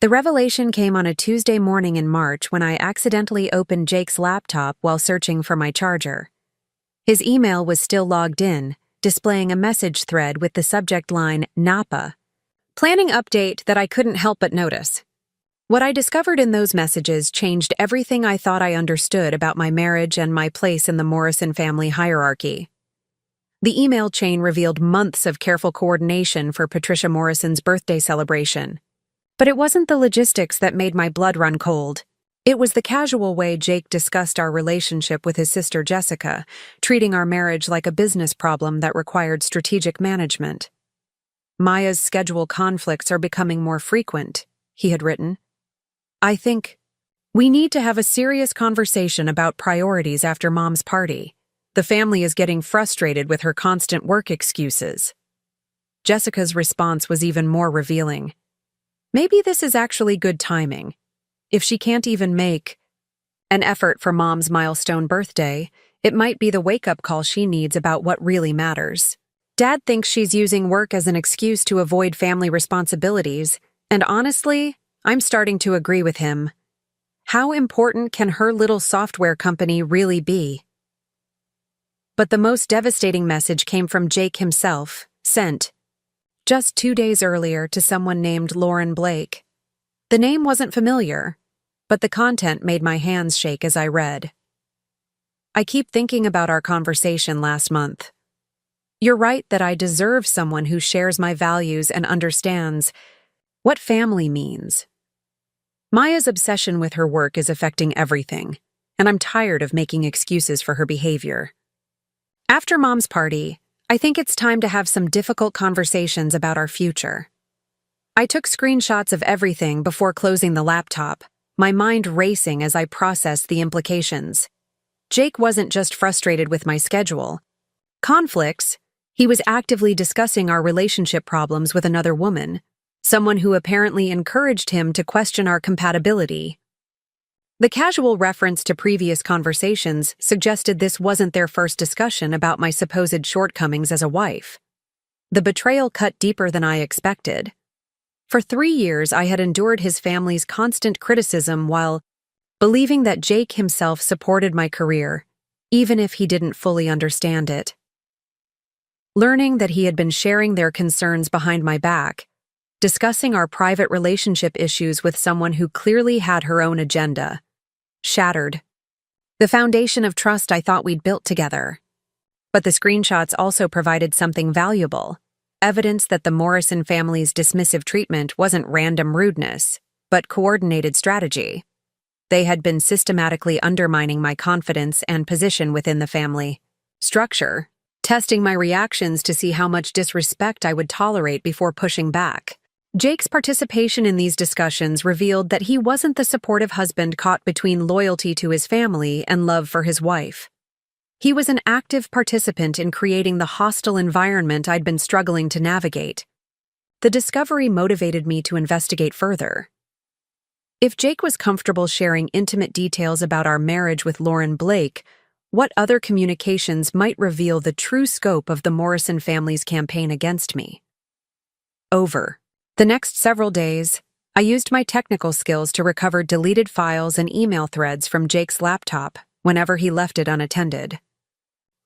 The revelation came on a Tuesday morning in March when I accidentally opened Jake's laptop while searching for my charger. His email was still logged in, displaying a message thread with the subject line, Napa. Planning update that I couldn't help but notice. What I discovered in those messages changed everything I thought I understood about my marriage and my place in the Morrison family hierarchy. The email chain revealed months of careful coordination for Patricia Morrison's birthday celebration. But it wasn't the logistics that made my blood run cold. It was the casual way Jake discussed our relationship with his sister Jessica, treating our marriage like a business problem that required strategic management. Maya's schedule conflicts are becoming more frequent, he had written. I think we need to have a serious conversation about priorities after Mom's party. The family is getting frustrated with her constant work excuses. Jessica's response was even more revealing. Maybe this is actually good timing. If she can't even make an effort for Mom's milestone birthday, it might be the wake-up call she needs about what really matters. Dad thinks she's using work as an excuse to avoid family responsibilities, and honestly, I'm starting to agree with him. How important can her little software company really be? But the most devastating message came from Jake himself, sent just 2 days earlier to someone named Lauren Blake. The name wasn't familiar, but the content made my hands shake as I read. I keep thinking about our conversation last month. You're right that I deserve someone who shares my values and understands what family means. Maya's obsession with her work is affecting everything, and I'm tired of making excuses for her behavior. After Mom's party, I think it's time to have some difficult conversations about our future. I took screenshots of everything before closing the laptop, my mind racing as I processed the implications. Jake wasn't just frustrated with my schedule. Conflicts, he was actively discussing our relationship problems with another woman, someone who apparently encouraged him to question our compatibility. The casual reference to previous conversations suggested this wasn't their first discussion about my supposed shortcomings as a wife. The betrayal cut deeper than I expected. For 3 years, I had endured his family's constant criticism while believing that Jake himself supported my career, even if he didn't fully understand it. Learning that he had been sharing their concerns behind my back, discussing our private relationship issues with someone who clearly had her own agenda, shattered the foundation of trust I thought we'd built together. But the screenshots also provided something valuable, evidence that the Morrison family's dismissive treatment wasn't random rudeness, but coordinated strategy. They had been systematically undermining my confidence and position within the family structure, testing my reactions to see how much disrespect I would tolerate before pushing back. Jake's participation in these discussions revealed that he wasn't the supportive husband caught between loyalty to his family and love for his wife. He was an active participant in creating the hostile environment I'd been struggling to navigate. The discovery motivated me to investigate further. If Jake was comfortable sharing intimate details about our marriage with Lauren Blake, what other communications might reveal the true scope of the Morrison family's campaign against me? Over the next several days, I used my technical skills to recover deleted files and email threads from Jake's laptop whenever he left it unattended.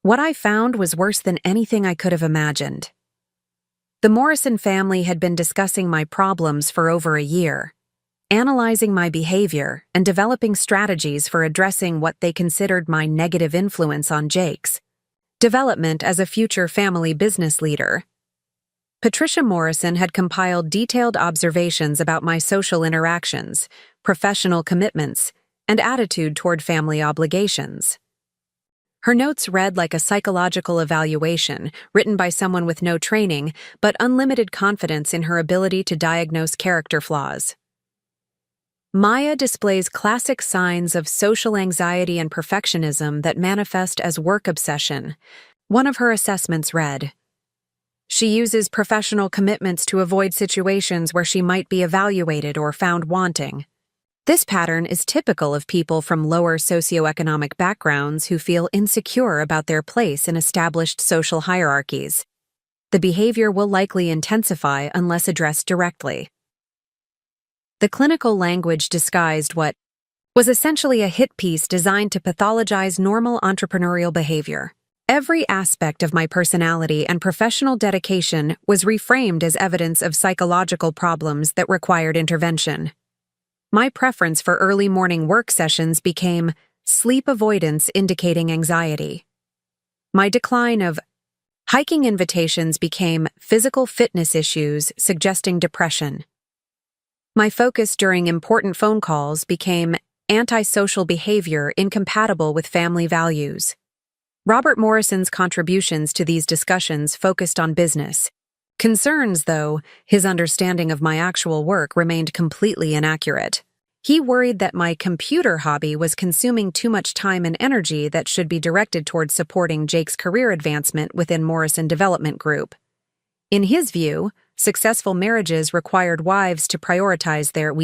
What I found was worse than anything I could have imagined. The Morrison family had been discussing my problems for over a year, analyzing my behavior and developing strategies for addressing what they considered my negative influence on Jake's development as a future family business leader. Patricia Morrison had compiled detailed observations about my social interactions, professional commitments, and attitude toward family obligations. Her notes read like a psychological evaluation written by someone with no training but unlimited confidence in her ability to diagnose character flaws. Maya displays classic signs of social anxiety and perfectionism that manifest as work obsession. One of her assessments read, "She uses professional commitments to avoid situations where she might be evaluated or found wanting." This pattern is typical of people from lower socioeconomic backgrounds who feel insecure about their place in established social hierarchies. The behavior will likely intensify unless addressed directly. The clinical language disguised what was essentially a hit piece designed to pathologize normal entrepreneurial behavior. Every aspect of my personality and professional dedication was reframed as evidence of psychological problems that required intervention. My preference for early morning work sessions became sleep avoidance indicating anxiety. My decline of hiking invitations became physical fitness issues suggesting depression. My focus during important phone calls became antisocial behavior incompatible with family values. Robert Morrison's contributions to these discussions focused on business concerns, though his understanding of my actual work remained completely inaccurate. He worried that my computer hobby was consuming too much time and energy that should be directed towards supporting Jake's career advancement within Morrison Development Group. In his view, successful marriages required wives to prioritize their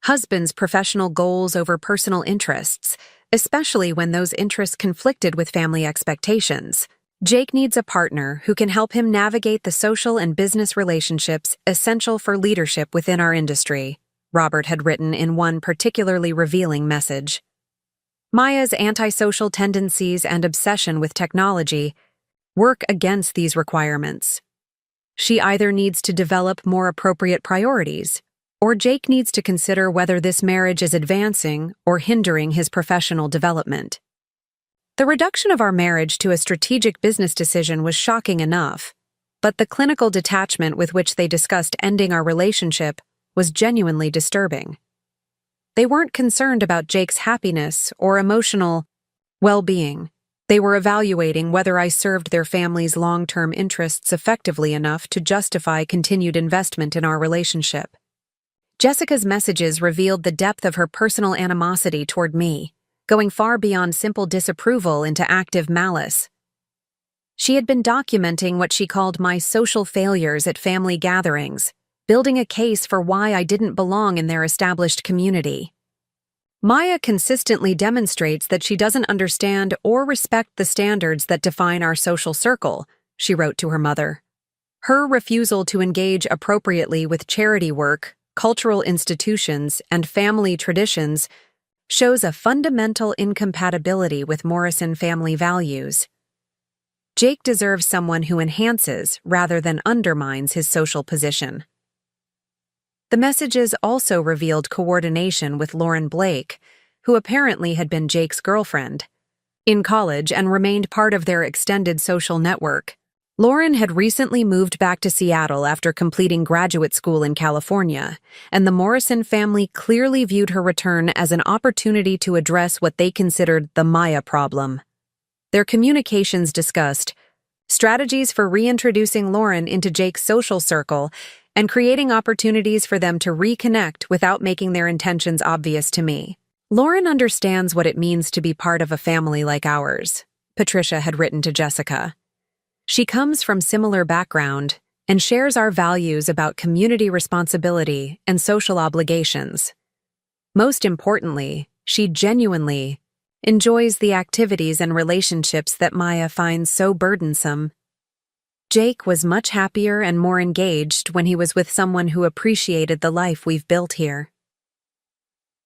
husband's professional goals over personal interests, especially when those interests conflicted with family expectations. Jake needs a partner who can help him navigate the social and business relationships essential for leadership within our industry, Robert had written in one particularly revealing message. Maya's antisocial tendencies and obsession with technology work against these requirements. She either needs to develop more appropriate priorities, or Jake needs to consider whether this marriage is advancing or hindering his professional development. The reduction of our marriage to a strategic business decision was shocking enough, but the clinical detachment with which they discussed ending our relationship was genuinely disturbing. They weren't concerned about Jake's happiness or emotional well-being. They were evaluating whether I served their family's long-term interests effectively enough to justify continued investment in our relationship. Jessica's messages revealed the depth of her personal animosity toward me, going far beyond simple disapproval into active malice. She had been documenting what she called my social failures at family gatherings, building a case for why I didn't belong in their established community. Maya consistently demonstrates that she doesn't understand or respect the standards that define our social circle, she wrote to her mother. Her refusal to engage appropriately with charity work, cultural institutions, and family traditions shows a fundamental incompatibility with Morrison family values. Jake deserves someone who enhances rather than undermines his social position. The messages also revealed coordination with Lauren Blake, who apparently had been Jake's girlfriend, in college and remained part of their extended social network. Lauren had recently moved back to Seattle after completing graduate school in California, and the Morrison family clearly viewed her return as an opportunity to address what they considered the Maya problem. Their communications discussed strategies for reintroducing Lauren into Jake's social circle and creating opportunities for them to reconnect without making their intentions obvious to me. Lauren understands what it means to be part of a family like ours, Patricia had written to Jessica. She comes from similar background and shares our values about community responsibility and social obligations. Most importantly, she genuinely enjoys the activities and relationships that Maya finds so burdensome. Jake was much happier and more engaged when he was with someone who appreciated the life we've built here.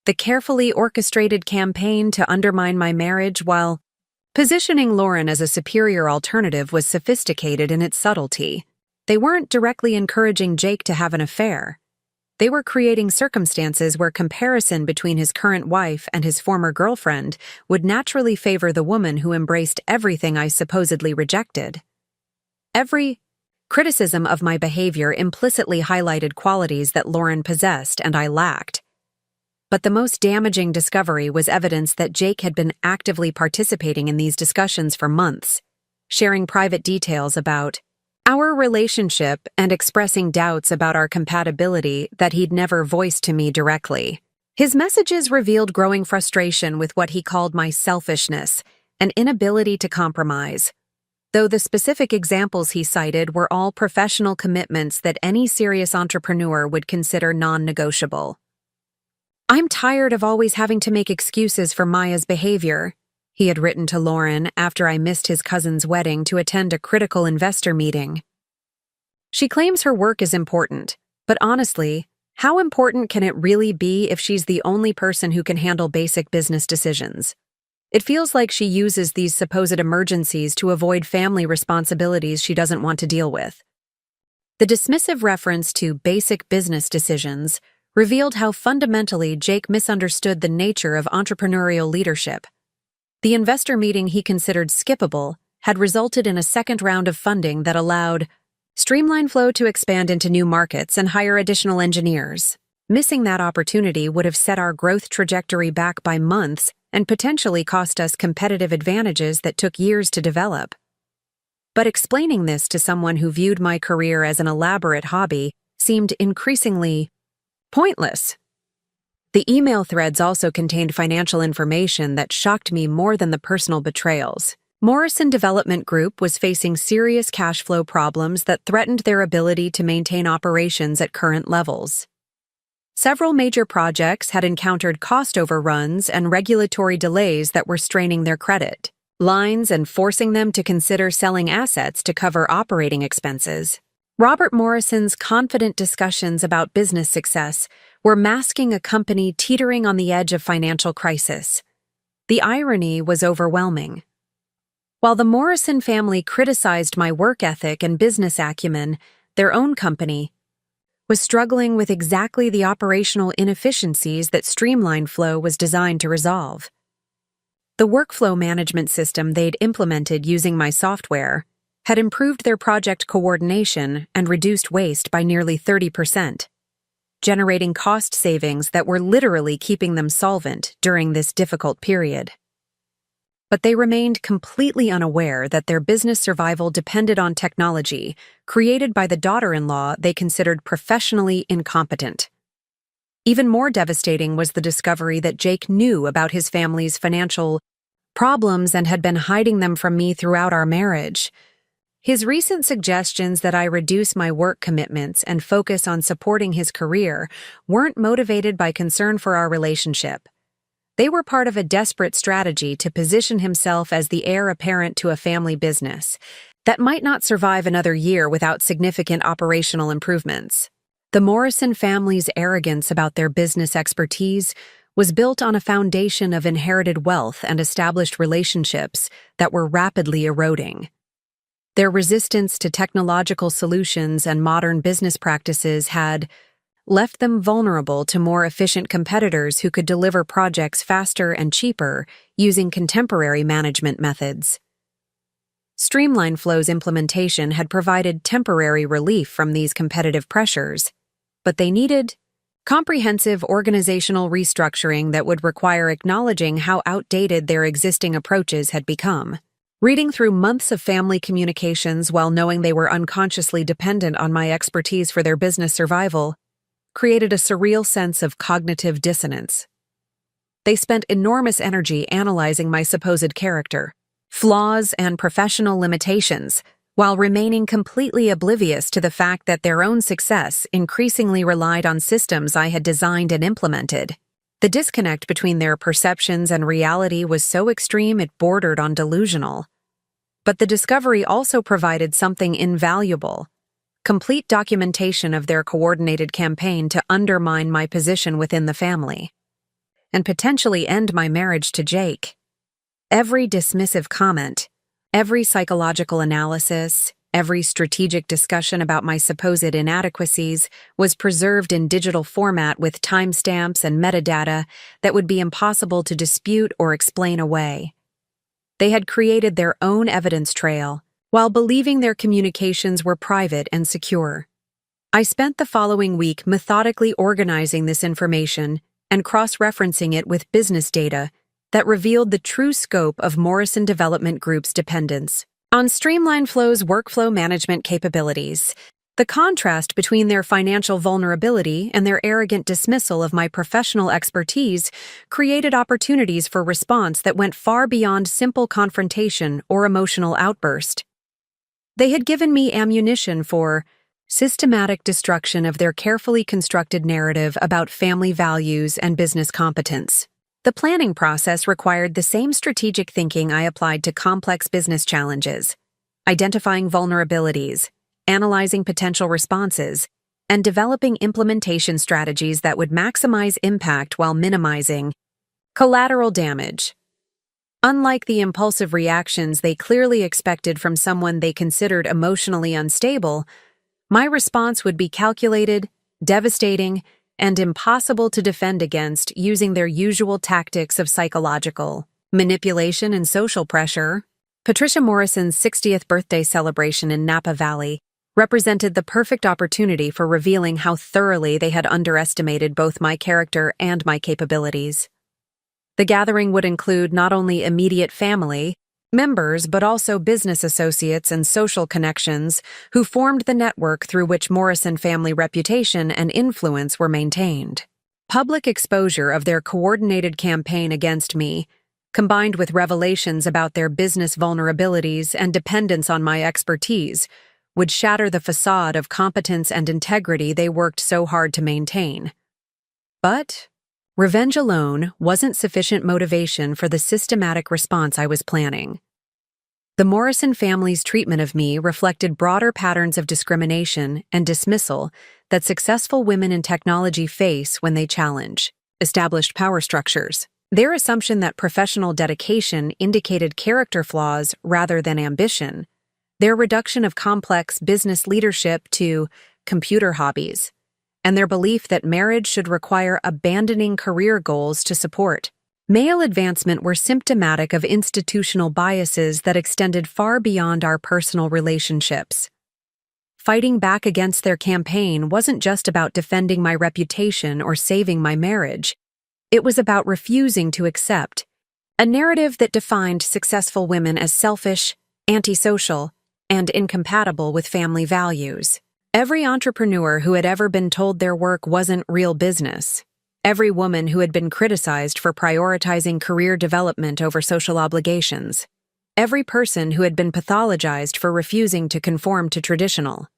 The carefully orchestrated campaign to undermine my marriage while positioning Lauren as a superior alternative was sophisticated in its subtlety. They weren't directly encouraging Jake to have an affair. They were creating circumstances where comparison between his current wife and his former girlfriend would naturally favor the woman who embraced everything I supposedly rejected. Every criticism of my behavior implicitly highlighted qualities that Lauren possessed and I lacked. But the most damaging discovery was evidence that Jake had been actively participating in these discussions for months, sharing private details about our relationship and expressing doubts about our compatibility that he'd never voiced to me directly. His messages revealed growing frustration with what he called my selfishness and inability to compromise, though the specific examples he cited were all professional commitments that any serious entrepreneur would consider non-negotiable. "I'm tired of always having to make excuses for Maya's behavior," he had written to Lauren after I missed his cousin's wedding to attend a critical investor meeting. She claims her work is important, but honestly, how important can it really be if she's the only person who can handle basic business decisions? It feels like she uses these supposed emergencies to avoid family responsibilities she doesn't want to deal with. The dismissive reference to basic business decisions revealed how fundamentally Jake misunderstood the nature of entrepreneurial leadership. The investor meeting he considered skippable had resulted in a second round of funding that allowed Streamline Flow to expand into new markets and hire additional engineers. Missing that opportunity would have set our growth trajectory back by months and potentially cost us competitive advantages that took years to develop. But explaining this to someone who viewed my career as an elaborate hobby seemed increasingly pointless. The email threads also contained financial information that shocked me more than the personal betrayals. Morrison Development Group was facing serious cash flow problems that threatened their ability to maintain operations at current levels. Several major projects had encountered cost overruns and regulatory delays that were straining their credit lines and forcing them to consider selling assets to cover operating expenses. Robert Morrison's confident discussions about business success were masking a company teetering on the edge of financial crisis. The irony was overwhelming. While the Morrison family criticized my work ethic and business acumen, their own company was struggling with exactly the operational inefficiencies that Streamline Flow was designed to resolve. The workflow management system they'd implemented using my software had improved their project coordination and reduced waste by nearly 30%, generating cost savings that were literally keeping them solvent during this difficult period. But they remained completely unaware that their business survival depended on technology created by the daughter-in-law they considered professionally incompetent. Even more devastating was the discovery that Jake knew about his family's financial problems and had been hiding them from me throughout our marriage. His recent suggestions that I reduce my work commitments and focus on supporting his career weren't motivated by concern for our relationship. They were part of a desperate strategy to position himself as the heir apparent to a family business that might not survive another year without significant operational improvements. The Morrison family's arrogance about their business expertise was built on a foundation of inherited wealth and established relationships that were rapidly eroding. Their resistance to technological solutions and modern business practices had left them vulnerable to more efficient competitors who could deliver projects faster and cheaper using contemporary management methods. Streamline Flow's implementation had provided temporary relief from these competitive pressures, but they needed comprehensive organizational restructuring that would require acknowledging how outdated their existing approaches had become. Reading through months of family communications while knowing they were unconsciously dependent on my expertise for their business survival created a surreal sense of cognitive dissonance. They spent enormous energy analyzing my supposed character, flaws, and professional limitations, while remaining completely oblivious to the fact that their own success increasingly relied on systems I had designed and implemented. The disconnect between their perceptions and reality was so extreme it bordered on delusional. But the discovery also provided something invaluable: complete documentation of their coordinated campaign to undermine my position within the family and potentially end my marriage to Jake. Every dismissive comment, every psychological analysis, every strategic discussion about my supposed inadequacies was preserved in digital format with timestamps and metadata that would be impossible to dispute or explain away. They had created their own evidence trail, while believing their communications were private and secure. I spent the following week methodically organizing this information and cross-referencing it with business data that revealed the true scope of Morrison Development Group's dependence on Streamline Flow's workflow management capabilities. The contrast between their financial vulnerability and their arrogant dismissal of my professional expertise created opportunities for response that went far beyond simple confrontation or emotional outburst. They had given me ammunition for systematic destruction of their carefully constructed narrative about family values and business competence. The planning process required the same strategic thinking I applied to complex business challenges: identifying vulnerabilities, analyzing potential responses, and developing implementation strategies that would maximize impact while minimizing collateral damage. Unlike the impulsive reactions they clearly expected from someone they considered emotionally unstable, my response would be calculated, devastating, and impossible to defend against using their usual tactics of psychological manipulation and social pressure. Patricia Morrison's 60th birthday celebration in Napa Valley represented the perfect opportunity for revealing how thoroughly they had underestimated both my character and my capabilities. The gathering would include not only immediate family members but also business associates and social connections who formed the network through which Morrison family reputation and influence were maintained. Public exposure of their coordinated campaign against me, combined with revelations about their business vulnerabilities and dependence on my expertise, would shatter the facade of competence and integrity they worked so hard to maintain. But revenge alone wasn't sufficient motivation for the systematic response I was planning. The Morrison family's treatment of me reflected broader patterns of discrimination and dismissal that successful women in technology face when they challenge established power structures. Their assumption that professional dedication indicated character flaws rather than ambition, their reduction of complex business leadership to computer hobbies, and their belief that marriage should require abandoning career goals to support male advancement were symptomatic of institutional biases that extended far beyond our personal relationships. Fighting back against their campaign wasn't just about defending my reputation or saving my marriage. It was about refusing to accept a narrative that defined successful women as selfish, antisocial, and incompatible with family values. Every entrepreneur who had ever been told their work wasn't real business, every woman who had been criticized for prioritizing career development over social obligations, every person who had been pathologized for refusing to conform to traditional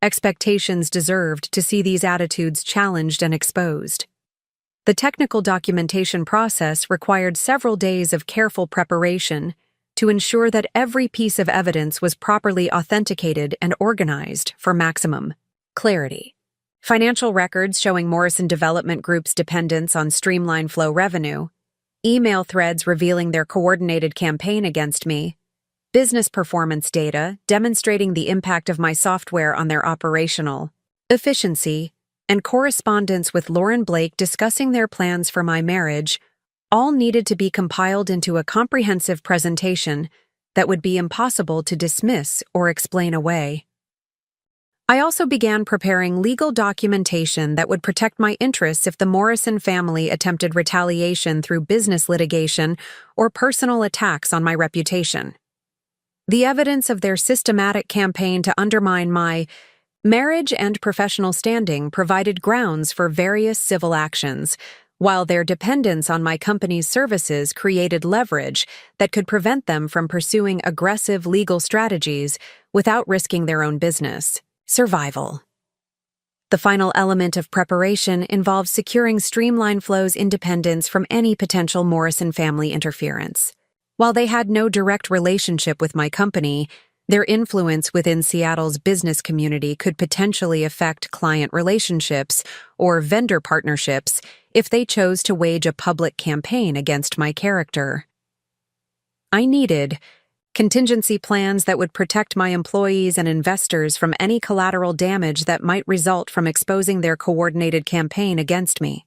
expectations deserved to see these attitudes challenged and exposed. The technical documentation process required several days of careful preparation to ensure that every piece of evidence was properly authenticated and organized for maximum clarity. Financial records showing Morrison Development Group's dependence on Streamline Flow revenue, email threads revealing their coordinated campaign against me, business performance data demonstrating the impact of my software on their operational efficiency, and correspondence with Lauren Blake discussing their plans for my marriage all needed to be compiled into a comprehensive presentation that would be impossible to dismiss or explain away. I also began preparing legal documentation that would protect my interests if the Morrison family attempted retaliation through business litigation or personal attacks on my reputation. The evidence of their systematic campaign to undermine my marriage and professional standing provided grounds for various civil actions, while their dependence on my company's services created leverage that could prevent them from pursuing aggressive legal strategies without risking their own business. Survival. The final element of preparation involves securing Streamline Flow's independence from any potential Morrison family interference. While they had no direct relationship with my company, their influence within Seattle's business community could potentially affect client relationships or vendor partnerships if they chose to wage a public campaign against my character. I needed contingency plans that would protect my employees and investors from any collateral damage that might result from exposing their coordinated campaign against me.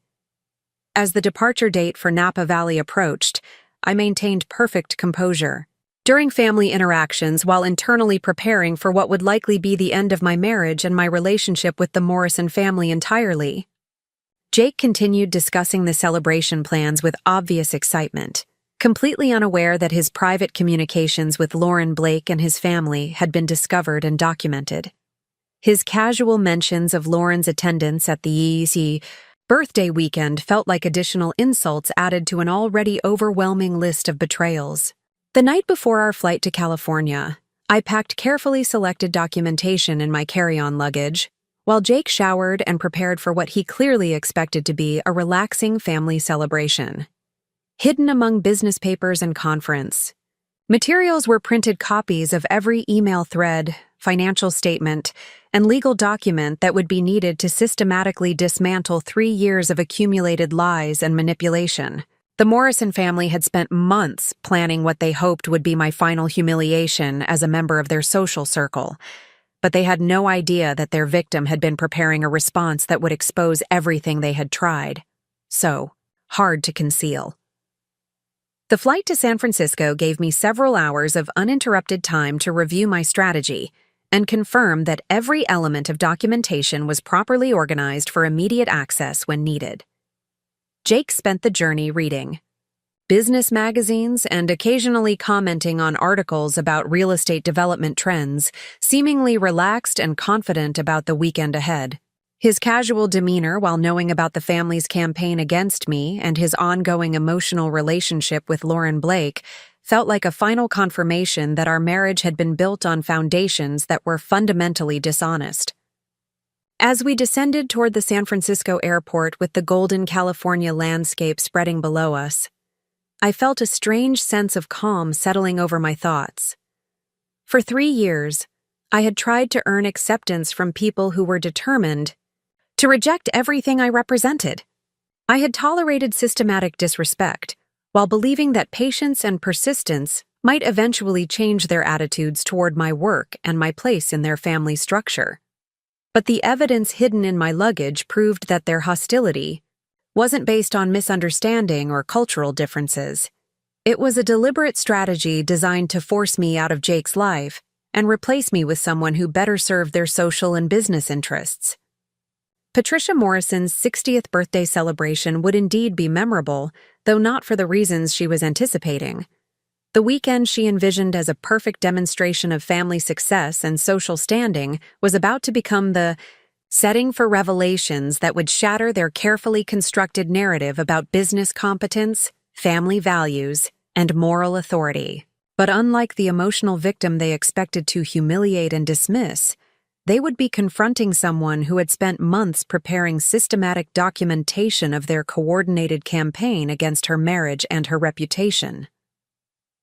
As the departure date for Napa Valley approached, I maintained perfect composure. During family interactions, while internally preparing for what would likely be the end of my marriage and my relationship with the Morrison family entirely, Jake continued discussing the celebration plans with obvious excitement, completely unaware that his private communications with Lauren Blake and his family had been discovered and documented. His casual mentions of Lauren's attendance at the EEC birthday weekend felt like additional insults added to an already overwhelming list of betrayals. The night before our flight to California, I packed carefully selected documentation in my carry-on luggage, while Jake showered and prepared for what he clearly expected to be a relaxing family celebration. Hidden among business papers and conference materials were printed copies of every email thread, financial statement, and legal document that would be needed to systematically dismantle 3 years of accumulated lies and manipulation. The Morrison family had spent months planning what they hoped would be my final humiliation as a member of their social circle, but they had no idea that their victim had been preparing a response that would expose everything they had tried so hard to conceal. The flight to San Francisco gave me several hours of uninterrupted time to review my strategy and confirm that every element of documentation was properly organized for immediate access when needed. Jake spent the journey reading business magazines and occasionally commenting on articles about real estate development trends, seemingly relaxed and confident about the weekend ahead. His casual demeanor while knowing about the family's campaign against me and his ongoing emotional relationship with Lauren Blake felt like a final confirmation that our marriage had been built on foundations that were fundamentally dishonest. As we descended toward the San Francisco airport with the golden California landscape spreading below us, I felt a strange sense of calm settling over my thoughts. For 3 years, I had tried to earn acceptance from people who were determined to reject everything I represented. I had tolerated systematic disrespect, while believing that patience and persistence might eventually change their attitudes toward my work and my place in their family structure. But the evidence hidden in my luggage proved that their hostility wasn't based on misunderstanding or cultural differences. It was a deliberate strategy designed to force me out of Jake's life and replace me with someone who better served their social and business interests. Patricia Morrison's 60th birthday celebration would indeed be memorable, though not for the reasons she was anticipating. The weekend she envisioned as a perfect demonstration of family success and social standing was about to become the setting for revelations that would shatter their carefully constructed narrative about business competence, family values, and moral authority. But unlike the emotional victim they expected to humiliate and dismiss, they would be confronting someone who had spent months preparing systematic documentation of their coordinated campaign against her marriage and her reputation.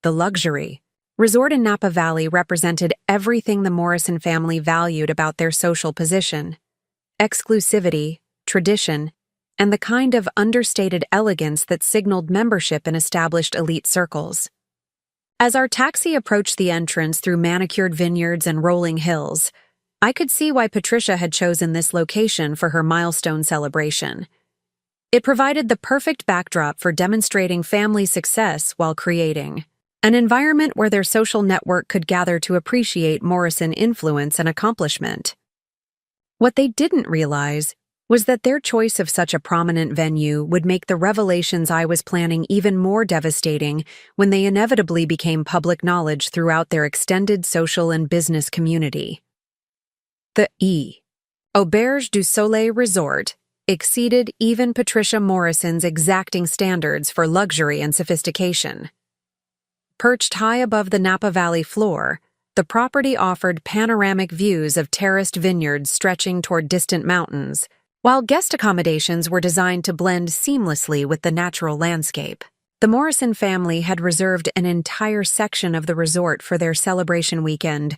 The luxury resort in Napa Valley represented everything the Morrison family valued about their social position: exclusivity, tradition, and the kind of understated elegance that signaled membership in established elite circles. As our taxi approached the entrance through manicured vineyards and rolling hills, I could see why Patricia had chosen this location for her milestone celebration. It provided the perfect backdrop for demonstrating family success while creating an environment where their social network could gather to appreciate Morrison influence and accomplishment. What they didn't realize was that their choice of such a prominent venue would make the revelations I was planning even more devastating when they inevitably became public knowledge throughout their extended social and business community. The Auberge du Soleil Resort exceeded even Patricia Morrison's exacting standards for luxury and sophistication. Perched high above the Napa Valley floor, the property offered panoramic views of terraced vineyards stretching toward distant mountains, while guest accommodations were designed to blend seamlessly with the natural landscape. The Morrison family had reserved an entire section of the resort for their celebration weekend,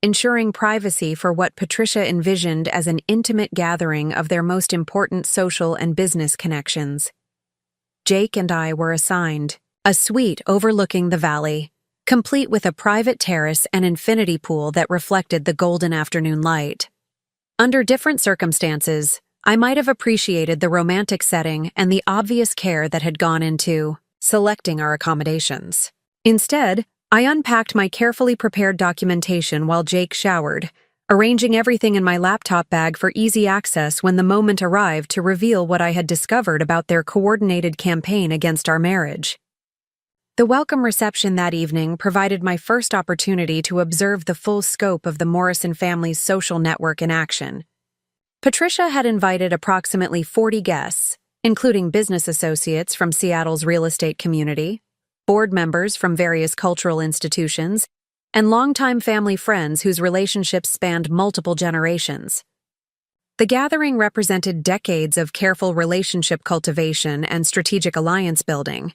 ensuring privacy for what Patricia envisioned as an intimate gathering of their most important social and business connections. Jake and I were assigned a suite overlooking the valley, complete with a private terrace and infinity pool that reflected the golden afternoon light. Under different circumstances, I might have appreciated the romantic setting and the obvious care that had gone into selecting our accommodations. Instead, I unpacked my carefully prepared documentation while Jake showered, arranging everything in my laptop bag for easy access when the moment arrived to reveal what I had discovered about their coordinated campaign against our marriage. The welcome reception that evening provided my first opportunity to observe the full scope of the Morrison family's social network in action. Patricia had invited approximately 40 guests, including business associates from Seattle's real estate community, board members from various cultural institutions, and longtime family friends whose relationships spanned multiple generations. The gathering represented decades of careful relationship cultivation and strategic alliance building,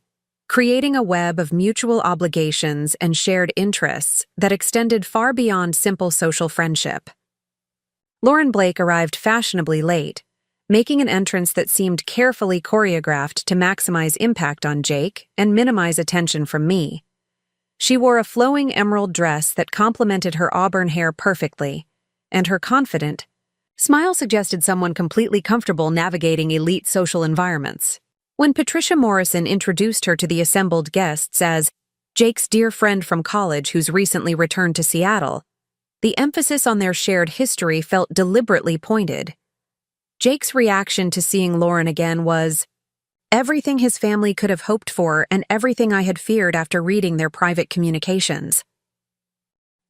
creating a web of mutual obligations and shared interests that extended far beyond simple social friendship. Lauren Blake arrived fashionably late, making an entrance that seemed carefully choreographed to maximize impact on Jake and minimize attention from me. She wore a flowing emerald dress that complemented her auburn hair perfectly, and her confident smile suggested someone completely comfortable navigating elite social environments. When Patricia Morrison introduced her to the assembled guests as Jake's dear friend from college who's recently returned to Seattle, the emphasis on their shared history felt deliberately pointed. Jake's reaction to seeing Lauren again was everything his family could have hoped for and everything I had feared after reading their private communications.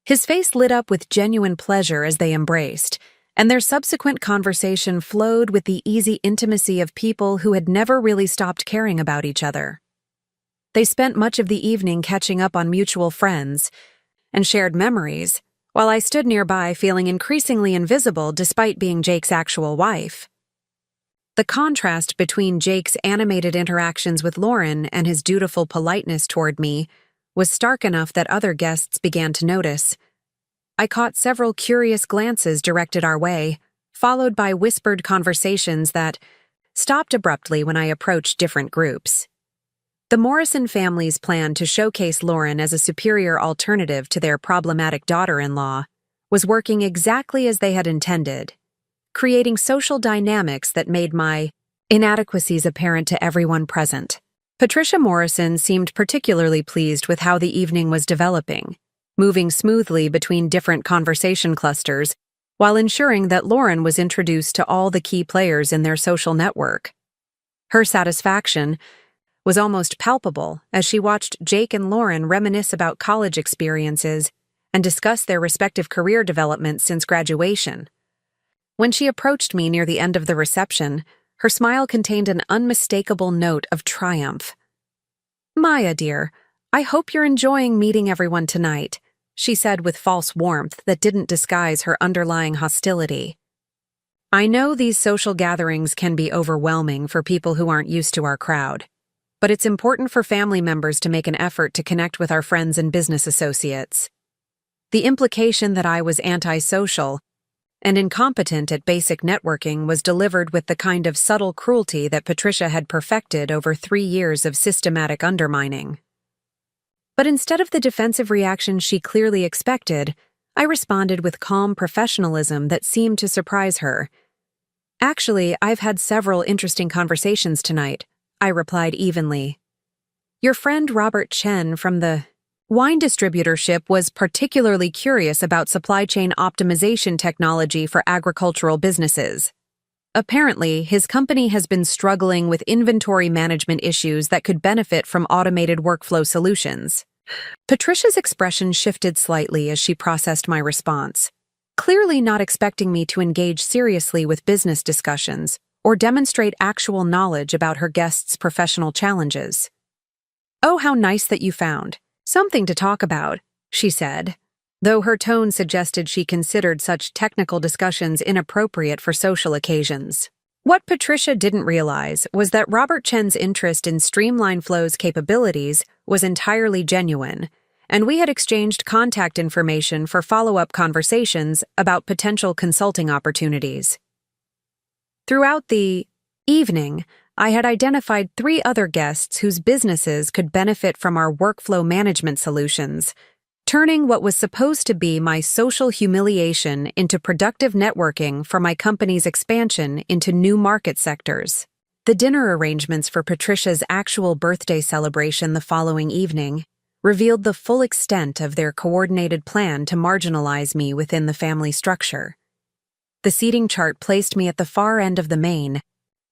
His face lit up with genuine pleasure as they embraced, and their subsequent conversation flowed with the easy intimacy of people who had never really stopped caring about each other. They spent much of the evening catching up on mutual friends and shared memories, while I stood nearby feeling increasingly invisible despite being Jake's actual wife. The contrast between Jake's animated interactions with Lauren and his dutiful politeness toward me was stark enough that other guests began to notice. I caught several curious glances directed our way, followed by whispered conversations that stopped abruptly when I approached different groups. The Morrison family's plan to showcase Lauren as a superior alternative to their problematic daughter-in-law was working exactly as they had intended, creating social dynamics that made my inadequacies apparent to everyone present. Patricia Morrison seemed particularly pleased with how the evening was developing, moving smoothly between different conversation clusters while ensuring that Lauren was introduced to all the key players in their social network. Her satisfaction was almost palpable as she watched Jake and Lauren reminisce about college experiences and discuss their respective career developments since graduation. When she approached me near the end of the reception, her smile contained an unmistakable note of triumph. "Maya, dear, I hope you're enjoying meeting everyone tonight," she said with false warmth that didn't disguise her underlying hostility. "I know these social gatherings can be overwhelming for people who aren't used to our crowd, but it's important for family members to make an effort to connect with our friends and business associates." The implication that I was antisocial and incompetent at basic networking was delivered with the kind of subtle cruelty that Patricia had perfected over 3 years of systematic undermining. But instead of the defensive reaction she clearly expected, I responded with calm professionalism that seemed to surprise her. "Actually, I've had several interesting conversations tonight," I replied evenly. "Your friend Robert Chen from the wine distributorship was particularly curious about supply chain optimization technology for agricultural businesses. Apparently, his company has been struggling with inventory management issues that could benefit from automated workflow solutions." Patricia's expression shifted slightly as she processed my response, clearly not expecting me to engage seriously with business discussions or demonstrate actual knowledge about her guests' professional challenges. "Oh, how nice that you found something to talk about," she said, though her tone suggested she considered such technical discussions inappropriate for social occasions. What Patricia didn't realize was that Robert Chen's interest in Streamline Flow's capabilities was entirely genuine, and we had exchanged contact information for follow-up conversations about potential consulting opportunities. Throughout the evening, I had identified 3 other guests whose businesses could benefit from our workflow management solutions, turning what was supposed to be my social humiliation into productive networking for my company's expansion into new market sectors. The dinner arrangements for Patricia's actual birthday celebration the following evening revealed the full extent of their coordinated plan to marginalize me within the family structure. The seating chart placed me at the far end of the main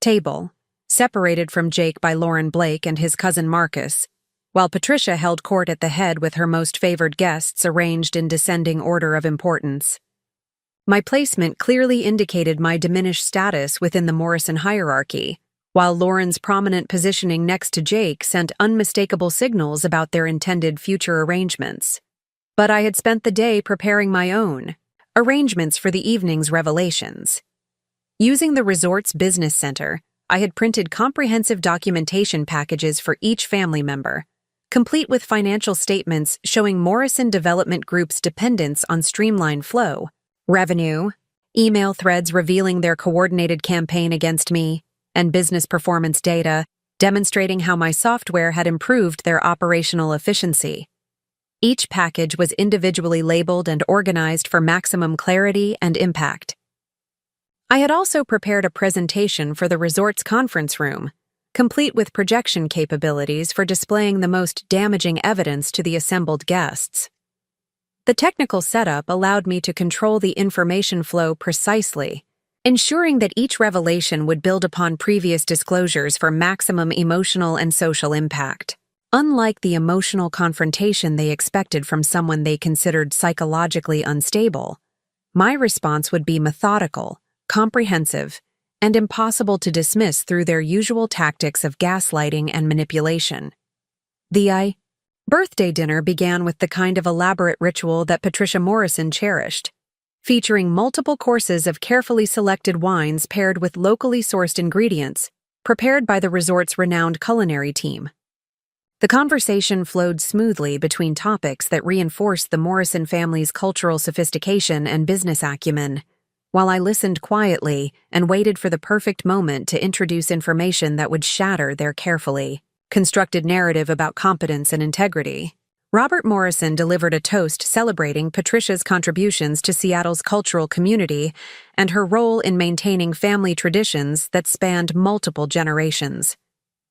table, separated from Jake by Lauren Blake and his cousin Marcus, while Patricia held court at the head with her most favored guests arranged in descending order of importance. My placement clearly indicated my diminished status within the Morrison hierarchy, while Lauren's prominent positioning next to Jake sent unmistakable signals about their intended future arrangements. But I had spent the day preparing my own arrangements for the evening's revelations. Using the resort's business center, I had printed comprehensive documentation packages for each family member, complete with financial statements showing Morrison Development Group's dependence on Streamline Flow, revenue, email threads revealing their coordinated campaign against me, and business performance data demonstrating how my software had improved their operational efficiency. Each package was individually labeled and organized for maximum clarity and impact. I had also prepared a presentation for the resort's conference room, complete with projection capabilities for displaying the most damaging evidence to the assembled guests. The technical setup allowed me to control the information flow precisely, ensuring that each revelation would build upon previous disclosures for maximum emotional and social impact. Unlike the emotional confrontation they expected from someone they considered psychologically unstable, my response would be methodical, comprehensive, and impossible to dismiss through their usual tactics of gaslighting and manipulation. The birthday dinner began with the kind of elaborate ritual that Patricia Morrison cherished, featuring multiple courses of carefully selected wines paired with locally sourced ingredients, prepared by the resort's renowned culinary team. The conversation flowed smoothly between topics that reinforced the Morrison family's cultural sophistication and business acumen, while I listened quietly and waited for the perfect moment to introduce information that would shatter their carefully constructed narrative about competence and integrity. Robert Morrison delivered a toast celebrating Patricia's contributions to Seattle's cultural community and her role in maintaining family traditions that spanned multiple generations.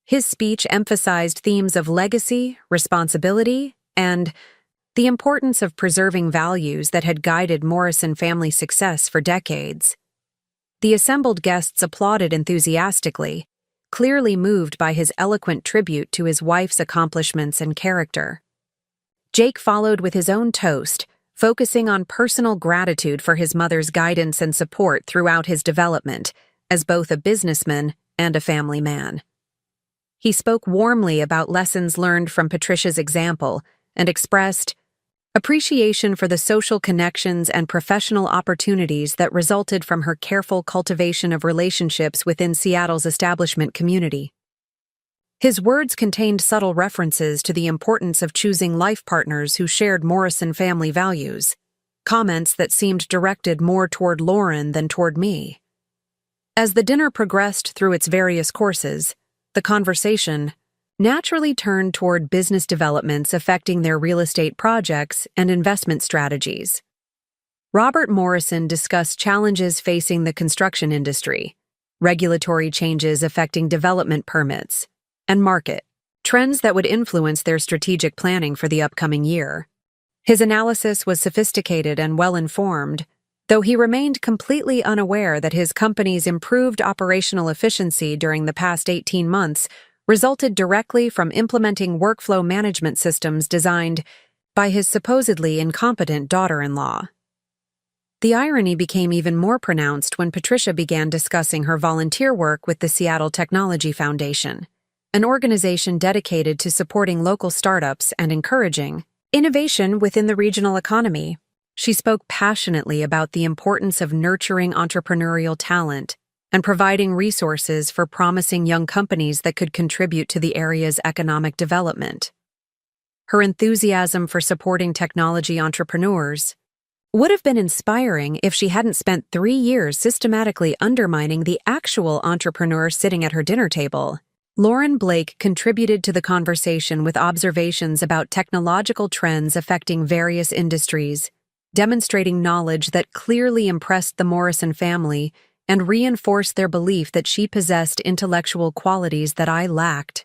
His speech emphasized themes of legacy, responsibility, and the importance of preserving values that had guided Morrison family success for decades. The assembled guests applauded enthusiastically, clearly moved by his eloquent tribute to his wife's accomplishments and character. Jake followed with his own toast, focusing on personal gratitude for his mother's guidance and support throughout his development as both a businessman and a family man. He spoke warmly about lessons learned from Patricia's example and expressed appreciation for the social connections and professional opportunities that resulted from her careful cultivation of relationships within Seattle's establishment community. His words contained subtle references to the importance of choosing life partners who shared Morrison family values, comments that seemed directed more toward Lauren than toward me. As the dinner progressed through its various courses, the conversation naturally turned toward business developments affecting their real estate projects and investment strategies. Robert Morrison discussed challenges facing the construction industry, regulatory changes affecting development permits, and market trends that would influence their strategic planning for the upcoming year. His analysis was sophisticated and well-informed, though he remained completely unaware that his company's improved operational efficiency during the past 18 months resulted directly from implementing workflow management systems designed by his supposedly incompetent daughter-in-law. The irony became even more pronounced when Patricia began discussing her volunteer work with the Seattle Technology Foundation, an organization dedicated to supporting local startups and encouraging innovation within the regional economy. She spoke passionately about the importance of nurturing entrepreneurial talent and providing resources for promising young companies that could contribute to the area's economic development. Her enthusiasm for supporting technology entrepreneurs would have been inspiring if she hadn't spent 3 years systematically undermining the actual entrepreneur sitting at her dinner table. Lauren Blake contributed to the conversation with observations about technological trends affecting various industries, demonstrating knowledge that clearly impressed the Morrison family and reinforced their belief that she possessed intellectual qualities that I lacked.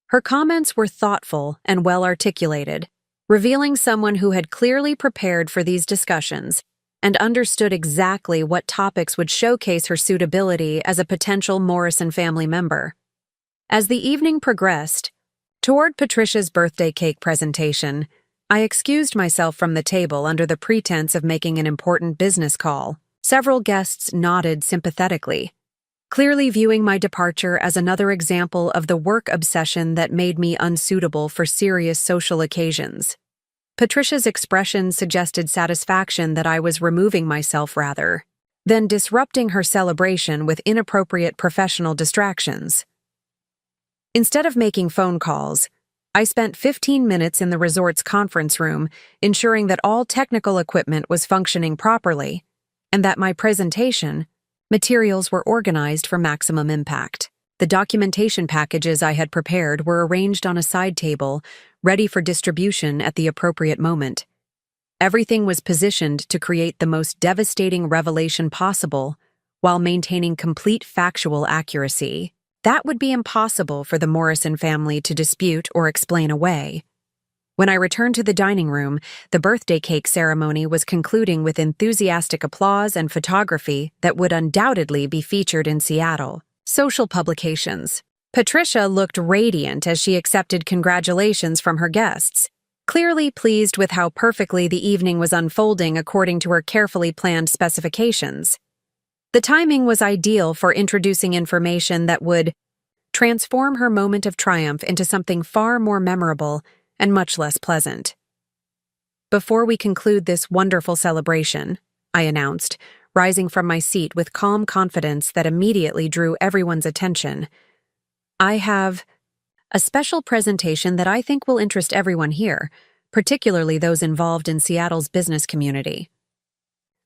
Her comments were thoughtful and well-articulated, revealing someone who had clearly prepared for these discussions and understood exactly what topics would showcase her suitability as a potential Morrison family member. As the evening progressed, toward Patricia's birthday cake presentation, I excused myself from the table under the pretense of making an important business call. Several guests nodded sympathetically, clearly viewing my departure as another example of the work obsession that made me unsuitable for serious social occasions. Patricia's expression suggested satisfaction that I was removing myself rather than disrupting her celebration with inappropriate professional distractions. Instead of making phone calls, I spent 15 minutes in the resort's conference room ensuring that all technical equipment was functioning properly and that my presentation materials were organized for maximum impact. The documentation packages I had prepared were arranged on a side table, ready for distribution at the appropriate moment. Everything was positioned to create the most devastating revelation possible while maintaining complete factual accuracy. That would be impossible for the Morrison family to dispute or explain away. When I returned to the dining room, the birthday cake ceremony was concluding with enthusiastic applause and photography that would undoubtedly be featured in Seattle. Social publications. Patricia looked radiant as she accepted congratulations from her guests, clearly pleased with how perfectly the evening was unfolding according to her carefully planned specifications. The timing was ideal for introducing information that would transform her moment of triumph into something far more memorable and much less pleasant. "Before we conclude this wonderful celebration," I announced, rising from my seat with calm confidence that immediately drew everyone's attention, "I have a special presentation that I think will interest everyone here, particularly those involved in Seattle's business community."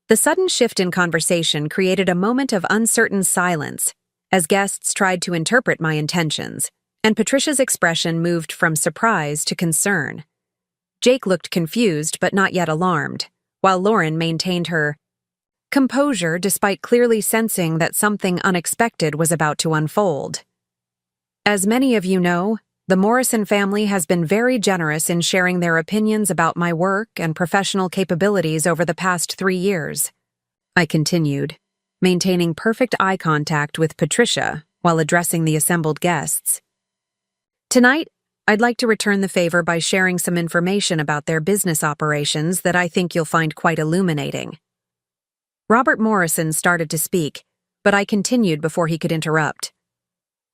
The sudden shift in conversation created a moment of uncertain silence as guests tried to interpret my intentions, and Patricia's expression moved from surprise to concern. Jake looked confused but not yet alarmed, while Lauren maintained her composure despite clearly sensing that something unexpected was about to unfold. As many of you know, the Morrison family has been very generous in sharing their opinions about my work and professional capabilities over the past 3 years. I continued, maintaining perfect eye contact with Patricia while addressing the assembled guests. Tonight, I'd like to return the favor by sharing some information about their business operations that I think you'll find quite illuminating. Robert Morrison started to speak, but I continued before he could interrupt.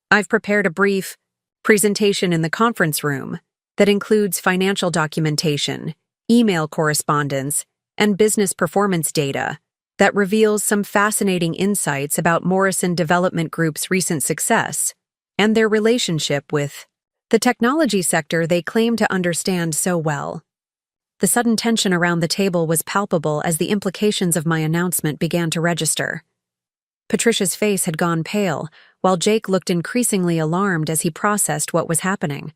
I've prepared a brief presentation in the conference room that includes financial documentation, email correspondence, and business performance data that reveals some fascinating insights about Morrison Development Group's recent success and their relationship with the technology sector they claim to understand so well. The sudden tension around the table was palpable as the implications of my announcement began to register. Patricia's face had gone pale, while Jake looked increasingly alarmed as he processed what was happening.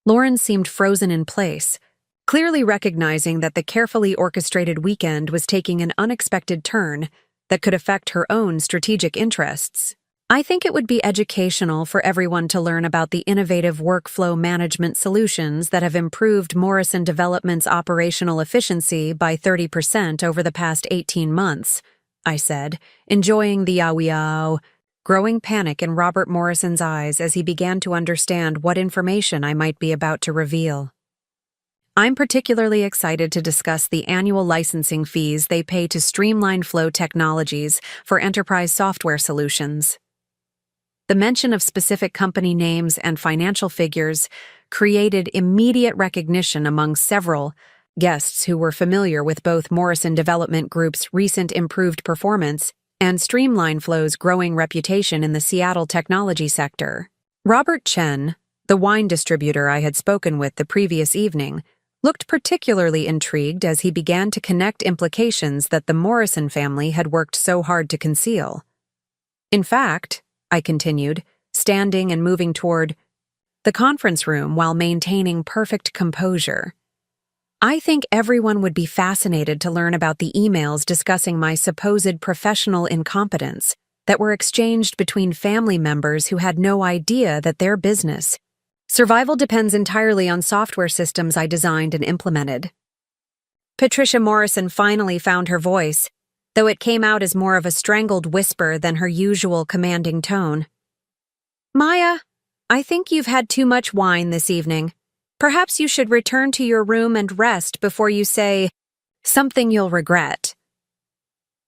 Lauren seemed frozen in place, clearly recognizing that the carefully orchestrated weekend was taking an unexpected turn that could affect her own strategic interests. I think it would be educational for everyone to learn about the innovative workflow management solutions that have improved Morrison Development's operational efficiency by 30% over the past 18 months, I said, enjoying the growing panic in Robert Morrison's eyes as he began to understand what information I might be about to reveal. I'm particularly excited to discuss the annual licensing fees they pay to Streamline Flow Technologies for enterprise software solutions. The mention of specific company names and financial figures created immediate recognition among several guests who were familiar with both Morrison Development Group's recent improved performance and Streamline Flow's growing reputation in the Seattle technology sector. Robert Chen, the wine distributor I had spoken with the previous evening, looked particularly intrigued as he began to connect implications that the Morrison family had worked so hard to conceal. In fact, I continued, standing and moving toward the conference room while maintaining perfect composure, I think everyone would be fascinated to learn about the emails discussing my supposed professional incompetence that were exchanged between family members who had no idea that their business survival depends entirely on software systems I designed and implemented. Patricia Morrison finally found her voice, though it came out as more of a strangled whisper than her usual commanding tone. Maya, I think you've had too much wine this evening. Perhaps you should return to your room and rest before you say something you'll regret.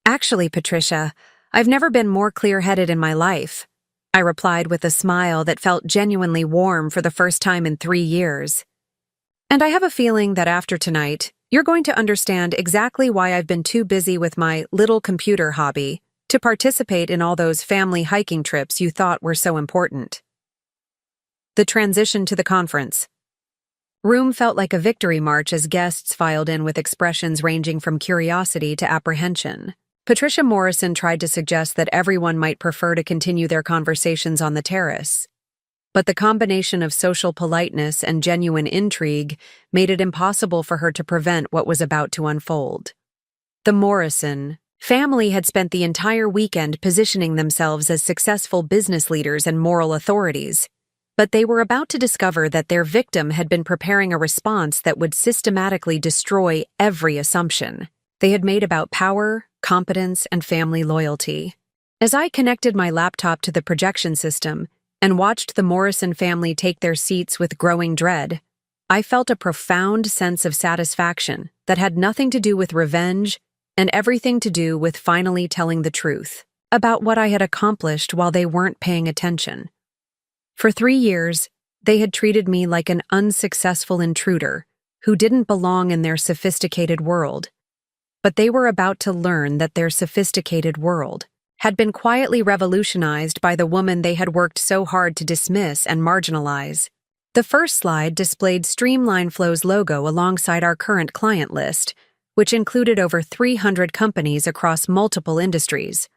Actually, Patricia, I've never been more clear-headed in my life, I replied with a smile that felt genuinely warm for the first time in 3 years. And I have a feeling that after tonight, you're going to understand exactly why I've been too busy with my little computer hobby to participate in all those family hiking trips you thought were so important. The transition to the conference. Room felt like a victory march as guests filed in with expressions ranging from curiosity to apprehension. Patricia Morrison tried to suggest that everyone might prefer to continue their conversations on the terrace, but the combination of social politeness and genuine intrigue made it impossible for her to prevent what was about to unfold. The Morrison family had spent the entire weekend positioning themselves as successful business leaders and moral authorities, but they were about to discover that their victim had been preparing a response that would systematically destroy every assumption they had made about power, competence, and family loyalty. As I connected my laptop to the projection system and watched the Morrison family take their seats with growing dread, I felt a profound sense of satisfaction that had nothing to do with revenge and everything to do with finally telling the truth about what I had accomplished while they weren't paying attention. For 3 years, they had treated me like an unsuccessful intruder who didn't belong in their sophisticated world. But they were about to learn that their sophisticated world had been quietly revolutionized by the woman they had worked so hard to dismiss and marginalize. The first slide displayed Streamline Flow's logo alongside our current client list, which included over 300 companies across multiple industries.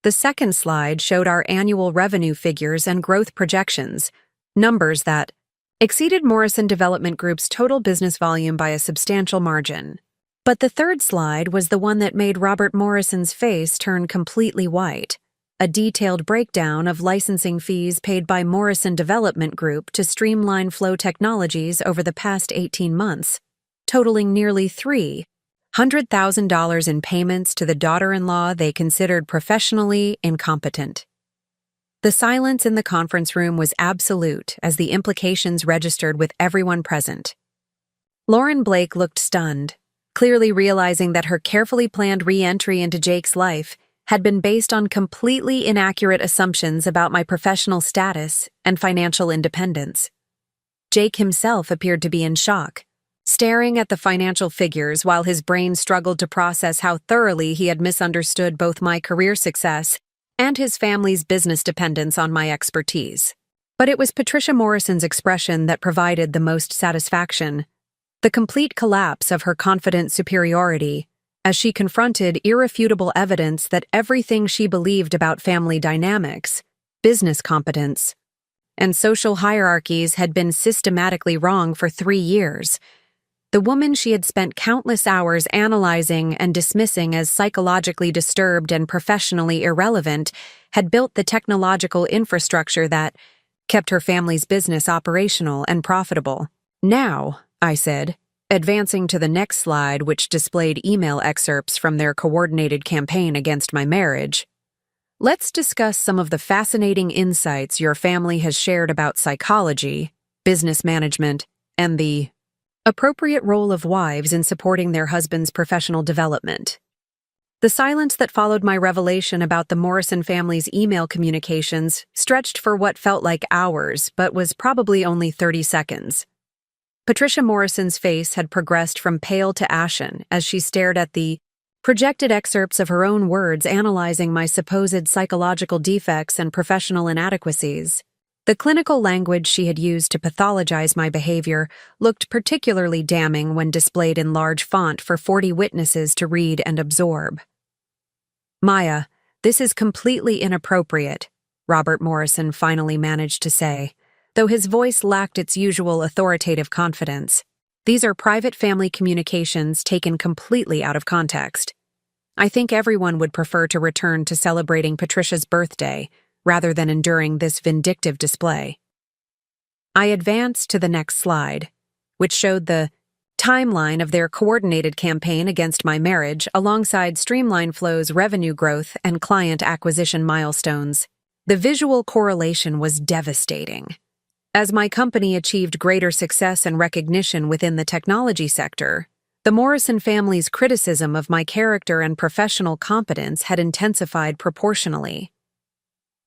The second slide showed our annual revenue figures and growth projections, numbers that, exceeded Morrison Development Group's total business volume by a substantial margin. But the third slide was the one that made Robert Morrison's face turn completely white. A detailed breakdown of licensing fees paid by Morrison Development Group to Streamline Flow Technologies over the past 18 months, totaling nearly $300,000 in payments to the daughter-in-law they considered professionally incompetent. The silence in the conference room was absolute as the implications registered with everyone present. Lauren Blake looked stunned, clearly realizing that her carefully planned re-entry into Jake's life had been based on completely inaccurate assumptions about my professional status and financial independence. Jake himself appeared to be in shock, staring at the financial figures while his brain struggled to process how thoroughly he had misunderstood both my career success and his family's business dependence on my expertise. But it was Patricia Morrison's expression that provided the most satisfaction, the complete collapse of her confident superiority, as she confronted irrefutable evidence that everything she believed about family dynamics, business competence, and social hierarchies had been systematically wrong for 3 years. The woman she had spent countless hours analyzing and dismissing as psychologically disturbed and professionally irrelevant had built the technological infrastructure that kept her family's business operational and profitable. "Now," I said, advancing to the next slide, which displayed email excerpts from their coordinated campaign against my marriage, "let's discuss some of the fascinating insights your family has shared about psychology, business management, and the appropriate role of wives in supporting their husbands' professional development." The silence that followed my revelation about the Morrison family's email communications stretched for what felt like hours, but was probably only 30 seconds. Patricia Morrison's face had progressed from pale to ashen as she stared at the projected excerpts of her own words analyzing my supposed psychological defects and professional inadequacies. The clinical language she had used to pathologize my behavior looked particularly damning when displayed in large font for 40 witnesses to read and absorb. "Maya, this is completely inappropriate," Robert Morrison finally managed to say, though his voice lacked its usual authoritative confidence. "These are private family communications taken completely out of context. I think everyone would prefer to return to celebrating Patricia's birthday rather than enduring this vindictive display." I advanced to the next slide, which showed the timeline of their coordinated campaign against my marriage alongside Streamline Flow's revenue growth and client acquisition milestones. The visual correlation was devastating. As my company achieved greater success and recognition within the technology sector, the Morrison family's criticism of my character and professional competence had intensified proportionally.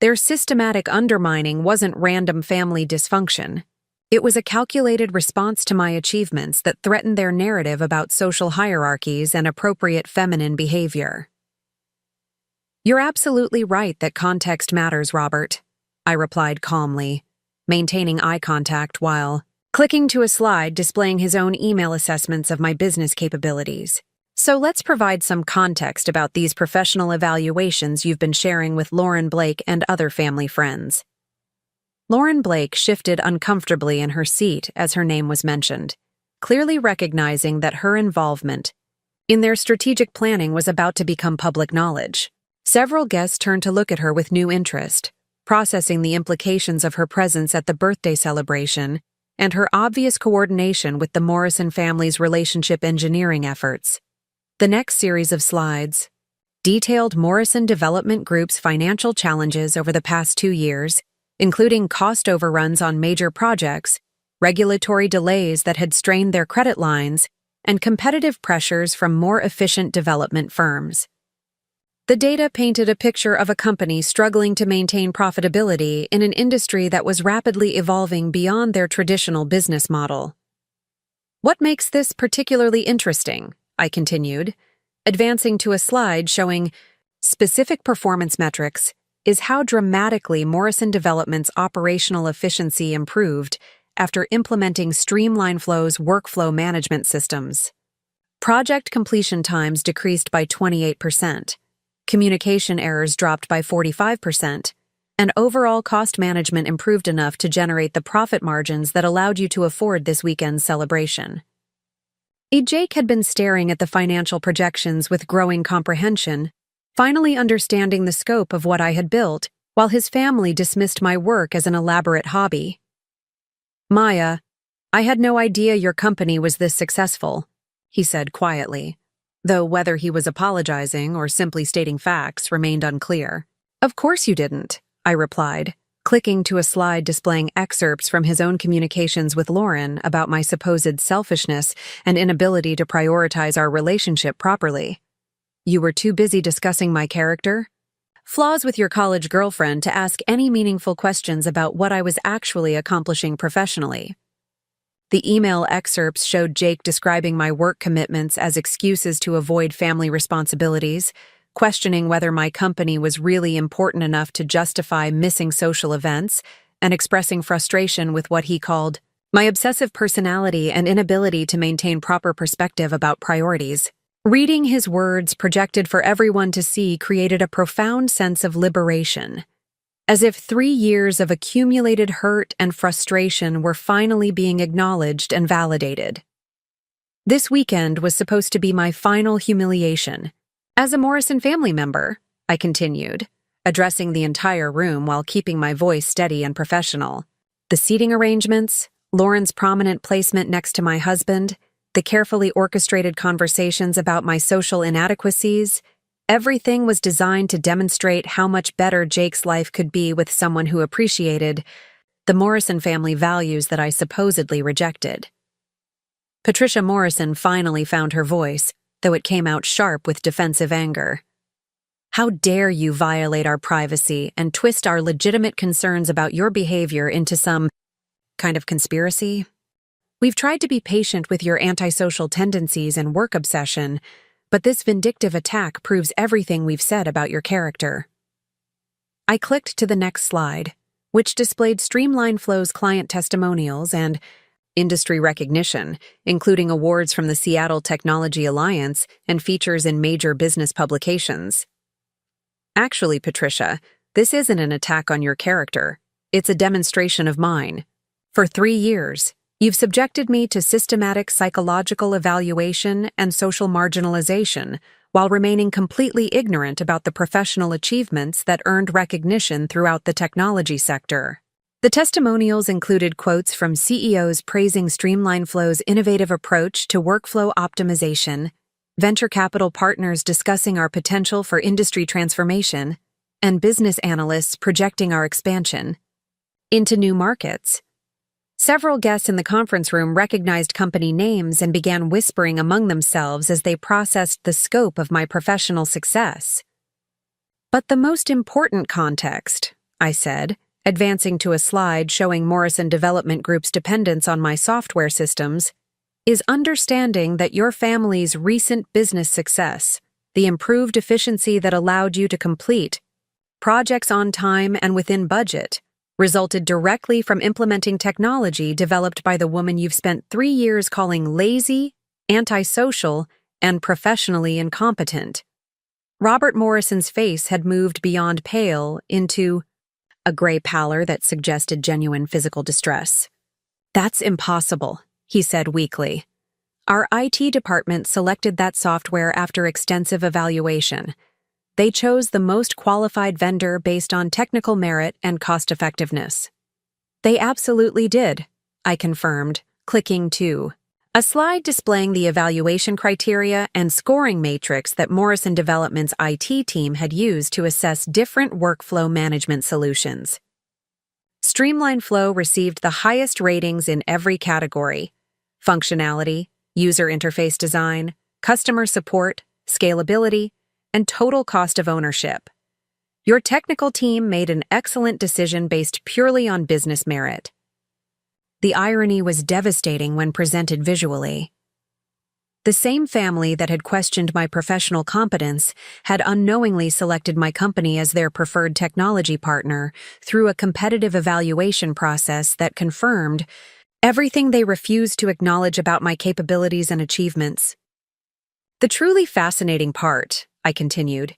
Their systematic undermining wasn't random family dysfunction. It was a calculated response to my achievements that threatened their narrative about social hierarchies and appropriate feminine behavior. "You're absolutely right that context matters, Robert," I replied calmly, maintaining eye contact while clicking to a slide displaying his own email assessments of my business capabilities. "So let's provide some context about these professional evaluations you've been sharing with Lauren Blake and other family friends." Lauren Blake shifted uncomfortably in her seat as her name was mentioned, clearly recognizing that her involvement in their strategic planning was about to become public knowledge. Several guests turned to look at her with new interest, processing the implications of her presence at the birthday celebration and her obvious coordination with the Morrison family's relationship engineering efforts. The next series of slides detailed Morrison Development Group's financial challenges over the past 2 years, including cost overruns on major projects, regulatory delays that had strained their credit lines, and competitive pressures from more efficient development firms. The data painted a picture of a company struggling to maintain profitability in an industry that was rapidly evolving beyond their traditional business model. "What makes this particularly interesting?" I continued, advancing to a slide showing specific performance metrics, "is how dramatically Morrison Development's operational efficiency improved after implementing Streamline Flow's workflow management systems. Project completion times decreased by 28%, communication errors dropped by 45%, and overall cost management improved enough to generate the profit margins that allowed you to afford this weekend's celebration. Jake had been staring at the financial projections with growing comprehension, finally understanding the scope of what I had built, while his family dismissed my work as an elaborate hobby. "Maya, I had no idea your company was this successful," he said quietly, though whether he was apologizing or simply stating facts remained unclear. "Of course you didn't," I replied, clicking to a slide displaying excerpts from his own communications with Lauren about my supposed selfishness and inability to prioritize our relationship properly. "You were too busy discussing my character? Flaws with your college girlfriend to ask any meaningful questions about what I was actually accomplishing professionally." The email excerpts showed Jake describing my work commitments as excuses to avoid family responsibilities, questioning whether my company was really important enough to justify missing social events, and expressing frustration with what he called my obsessive personality and inability to maintain proper perspective about priorities. Reading his words projected for everyone to see created a profound sense of liberation, as if 3 years of accumulated hurt and frustration were finally being acknowledged and validated. This weekend was supposed to be my final humiliation. "As a Morrison family member," I continued, addressing the entire room while keeping my voice steady and professional. The seating arrangements, Lauren's prominent placement next to my husband, the carefully orchestrated conversations about my social inadequacies, everything was designed to demonstrate how much better Jake's life could be with someone who appreciated the Morrison family values that I supposedly rejected. Patricia Morrison finally found her voice, though it came out sharp with defensive anger. "How dare you violate our privacy and twist our legitimate concerns about your behavior into some kind of conspiracy? We've tried to be patient with your antisocial tendencies and work obsession, but this vindictive attack proves everything we've said about your character." I clicked to the next slide, which displayed Streamline Flow's client testimonials and industry recognition, including awards from the Seattle Technology Alliance and features in major business publications. "Actually, Patricia, this isn't an attack on your character. It's a demonstration of mine. For 3 years, you've subjected me to systematic psychological evaluation and social marginalization while remaining completely ignorant about the professional achievements that earned recognition throughout the technology sector." The testimonials included quotes from CEOs praising Streamline Flow's innovative approach to workflow optimization, venture capital partners discussing our potential for industry transformation, and business analysts projecting our expansion into new markets. Several guests in the conference room recognized company names and began whispering among themselves as they processed the scope of my professional success. "But the most important context," I said, advancing to a slide showing Morrison Development Group's dependence on my software systems, "is understanding that your family's recent business success, the improved efficiency that allowed you to complete projects on time and within budget, resulted directly from implementing technology developed by the woman you've spent 3 years calling lazy, antisocial, and professionally incompetent." Robert Morrison's face had moved beyond pale into a gray pallor that suggested genuine physical distress. "That's impossible," he said weakly. "Our IT department selected that software after extensive evaluation. They chose the most qualified vendor based on technical merit and cost-effectiveness." "They absolutely did," I confirmed, clicking to a slide displaying the evaluation criteria and scoring matrix that Morrison Development's IT team had used to assess different workflow management solutions. Streamline Flow received the highest ratings in every category: functionality, user interface design, customer support, scalability, and total cost of ownership. Your technical team made an excellent decision based purely on business merit. The irony was devastating when presented visually. The same family that had questioned my professional competence had unknowingly selected my company as their preferred technology partner through a competitive evaluation process that confirmed everything they refused to acknowledge about my capabilities and achievements. "The truly fascinating part," I continued,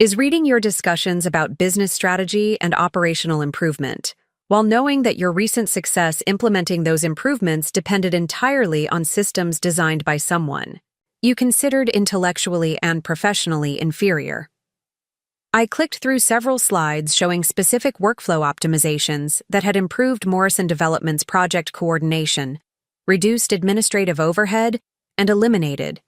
is reading your discussions about business strategy and operational improvement, while knowing that your recent success implementing those improvements depended entirely on systems designed by someone you considered intellectually and professionally inferior. I clicked through several slides showing specific workflow optimizations that had improved Morrison Development's project coordination, reduced administrative overhead, and eliminated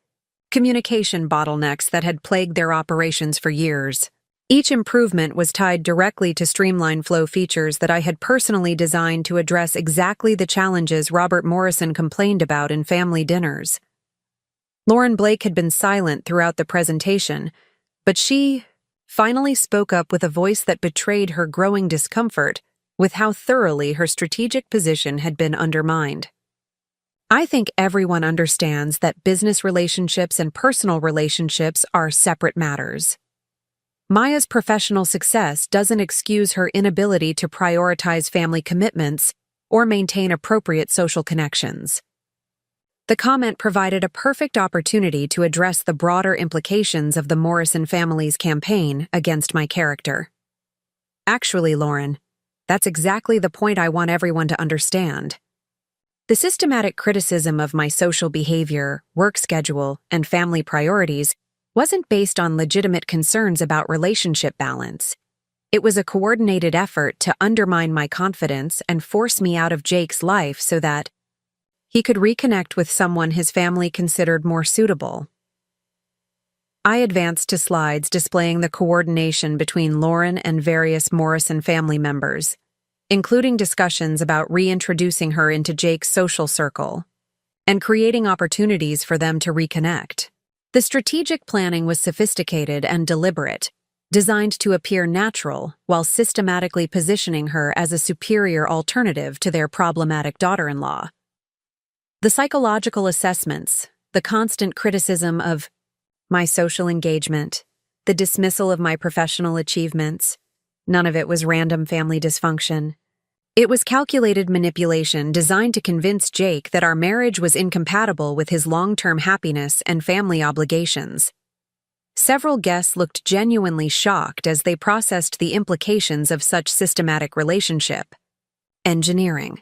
communication bottlenecks that had plagued their operations for years. Each improvement was tied directly to streamline flow features that I had personally designed to address exactly the challenges Robert Morrison complained about in family dinners. Lauren Blake had been silent throughout the presentation, but she finally spoke up with a voice that betrayed her growing discomfort with how thoroughly her strategic position had been undermined. I think everyone understands that business relationships and personal relationships are separate matters. Maya's professional success doesn't excuse her inability to prioritize family commitments or maintain appropriate social connections. The comment provided a perfect opportunity to address the broader implications of the Morrison family's campaign against my character. Actually, Lauren, that's exactly the point I want everyone to understand. The systematic criticism of my social behavior, work schedule, and family priorities wasn't based on legitimate concerns about relationship balance. It was a coordinated effort to undermine my confidence and force me out of Jake's life so that he could reconnect with someone his family considered more suitable. I advanced to slides displaying the coordination between Lauren and various Morrison family members, including discussions about reintroducing her into Jake's social circle and creating opportunities for them to reconnect. The strategic planning was sophisticated and deliberate, designed to appear natural while systematically positioning her as a superior alternative to their problematic daughter-in-law. The psychological assessments, the constant criticism of my social engagement, the dismissal of my professional achievements, none of it was random family dysfunction. It was calculated manipulation designed to convince Jake that our marriage was incompatible with his long-term happiness and family obligations. Several guests looked genuinely shocked as they processed the implications of such systematic relationship. Engineering.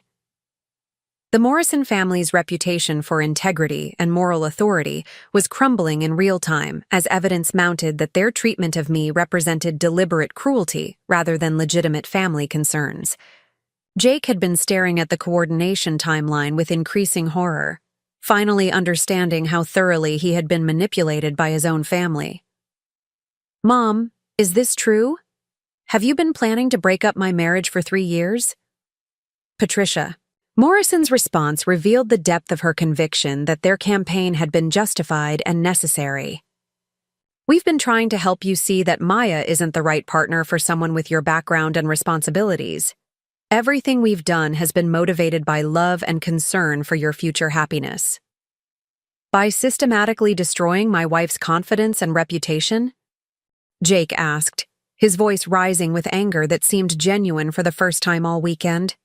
The Morrison family's reputation for integrity and moral authority was crumbling in real time as evidence mounted that their treatment of me represented deliberate cruelty rather than legitimate family concerns. Jake had been staring at the coordination timeline with increasing horror, finally understanding how thoroughly he had been manipulated by his own family. "Mom, is this true? Have you been planning to break up my marriage for 3 years?" Patricia. Morrison's response revealed the depth of her conviction that their campaign had been justified and necessary. "We've been trying to help you see that Maya isn't the right partner for someone with your background and responsibilities. Everything we've done has been motivated by love and concern for your future happiness." By systematically destroying my wife's confidence and reputation? Jake asked, his voice rising with anger that seemed genuine for the first time all weekend.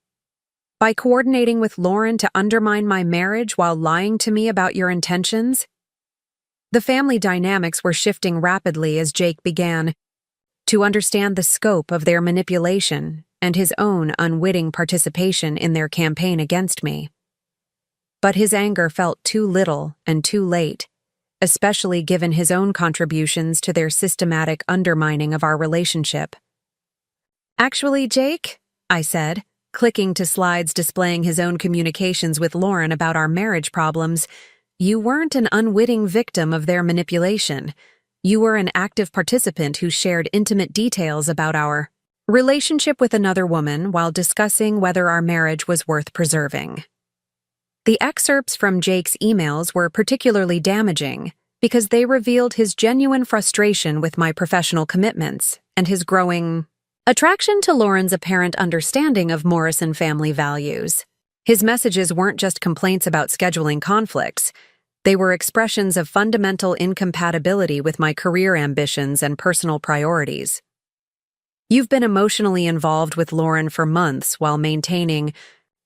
"By coordinating with Lauren to undermine my marriage while lying to me about your intentions?" The family dynamics were shifting rapidly as Jake began to understand the scope of their manipulation and his own unwitting participation in their campaign against me. But his anger felt too little and too late, especially given his own contributions to their systematic undermining of our relationship. "Actually, Jake," I said, clicking to slides displaying his own communications with Lauren about our marriage problems, "you weren't an unwitting victim of their manipulation. You were an active participant who shared intimate details about our relationship with another woman while discussing whether our marriage was worth preserving." The excerpts from Jake's emails were particularly damaging because they revealed his genuine frustration with my professional commitments and his growing attraction to Lauren's apparent understanding of Morrison family values. His messages weren't just complaints about scheduling conflicts. They were expressions of fundamental incompatibility with my career ambitions and personal priorities. "You've been emotionally involved with Lauren for months while maintaining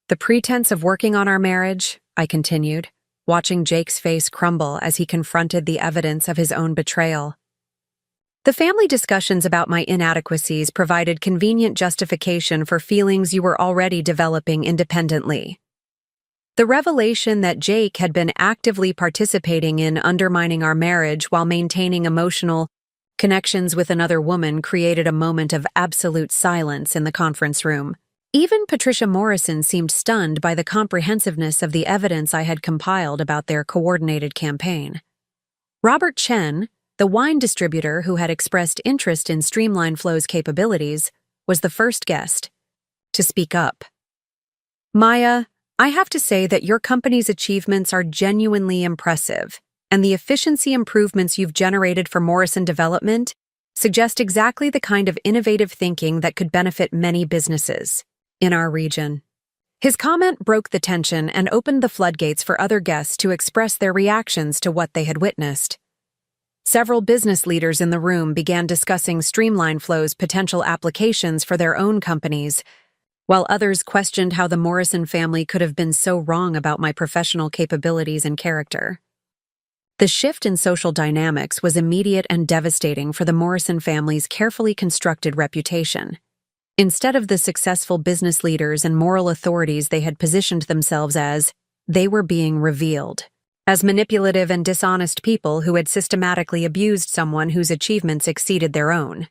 the pretense of working on our marriage," I continued, watching Jake's face crumble as he confronted the evidence of his own betrayal. The family discussions about my inadequacies provided convenient justification for feelings you were already developing independently. The revelation that Jake had been actively participating in undermining our marriage while maintaining emotional connections with another woman created a moment of absolute silence in the conference room. Even Patricia Morrison seemed stunned by the comprehensiveness of the evidence I had compiled about their coordinated campaign. Robert Chen, the wine distributor who had expressed interest in Streamline Flow's capabilities, was the first guest to speak up. Maya, I have to say that your company's achievements are genuinely impressive, and the efficiency improvements you've generated for Morrison Development suggest exactly the kind of innovative thinking that could benefit many businesses in our region. His comment broke the tension and opened the floodgates for other guests to express their reactions to what they had witnessed. Several business leaders in the room began discussing Streamline Flow's potential applications for their own companies, while others questioned how the Morrison family could have been so wrong about my professional capabilities and character. The shift in social dynamics was immediate and devastating for the Morrison family's carefully constructed reputation. Instead of the successful business leaders and moral authorities they had positioned themselves as, they were being revealed as manipulative and dishonest people who had systematically abused someone whose achievements exceeded their own.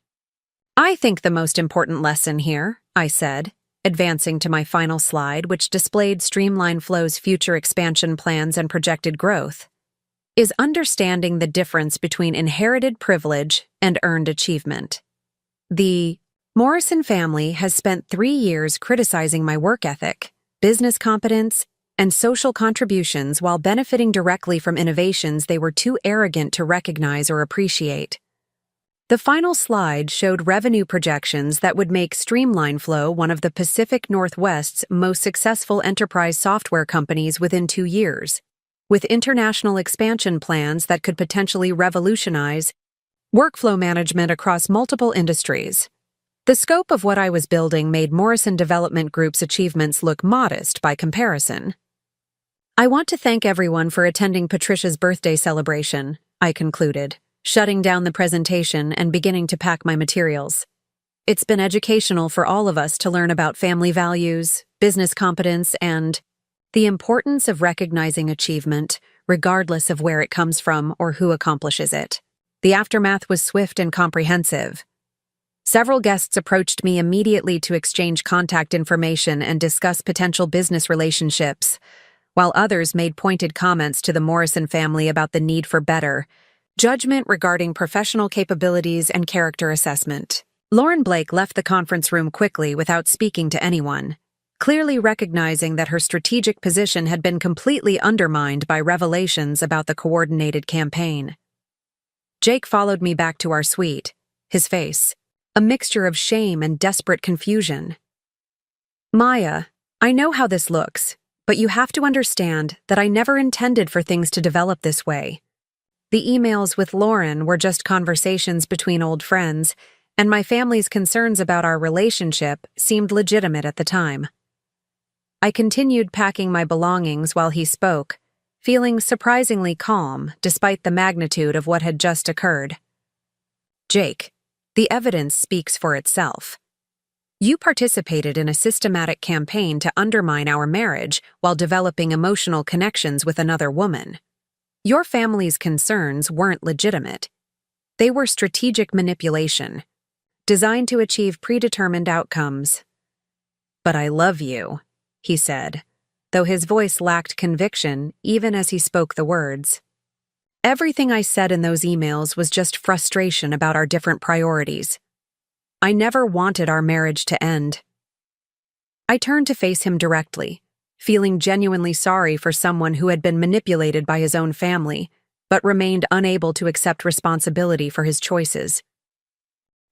I think the most important lesson here, I said, advancing to my final slide, which displayed Streamline Flow's future expansion plans and projected growth, is understanding the difference between inherited privilege and earned achievement. The Morrison family has spent 3 years criticizing my work ethic, business competence, and social contributions while benefiting directly from innovations they were too arrogant to recognize or appreciate. The final slide showed revenue projections that would make Streamline Flow one of the Pacific Northwest's most successful enterprise software companies within 2 years, with international expansion plans that could potentially revolutionize workflow management across multiple industries. The scope of what I was building made Morrison Development Group's achievements look modest by comparison. I want to thank everyone for attending Patricia's birthday celebration, I concluded, shutting down the presentation and beginning to pack my materials. It's been educational for all of us to learn about family values, business competence, and the importance of recognizing achievement, regardless of where it comes from or who accomplishes it. The aftermath was swift and comprehensive. Several guests approached me immediately to exchange contact information and discuss potential business relationships, while others made pointed comments to the Morrison family about the need for better judgment regarding professional capabilities and character assessment. Lauren Blake left the conference room quickly without speaking to anyone, clearly recognizing that her strategic position had been completely undermined by revelations about the coordinated campaign. Jake followed me back to our suite, his face a mixture of shame and desperate confusion. Maya, I know how this looks, but you have to understand that I never intended for things to develop this way. The emails with Lauren were just conversations between old friends, and my family's concerns about our relationship seemed legitimate at the time. I continued packing my belongings while he spoke, feeling surprisingly calm despite the magnitude of what had just occurred. Jake, the evidence speaks for itself. You participated in a systematic campaign to undermine our marriage while developing emotional connections with another woman. Your family's concerns weren't legitimate. They were strategic manipulation, designed to achieve predetermined outcomes. But I love you, he said, though his voice lacked conviction even as he spoke the words. Everything I said in those emails was just frustration about our different priorities. I never wanted our marriage to end. I turned to face him directly, feeling genuinely sorry for someone who had been manipulated by his own family, but remained unable to accept responsibility for his choices.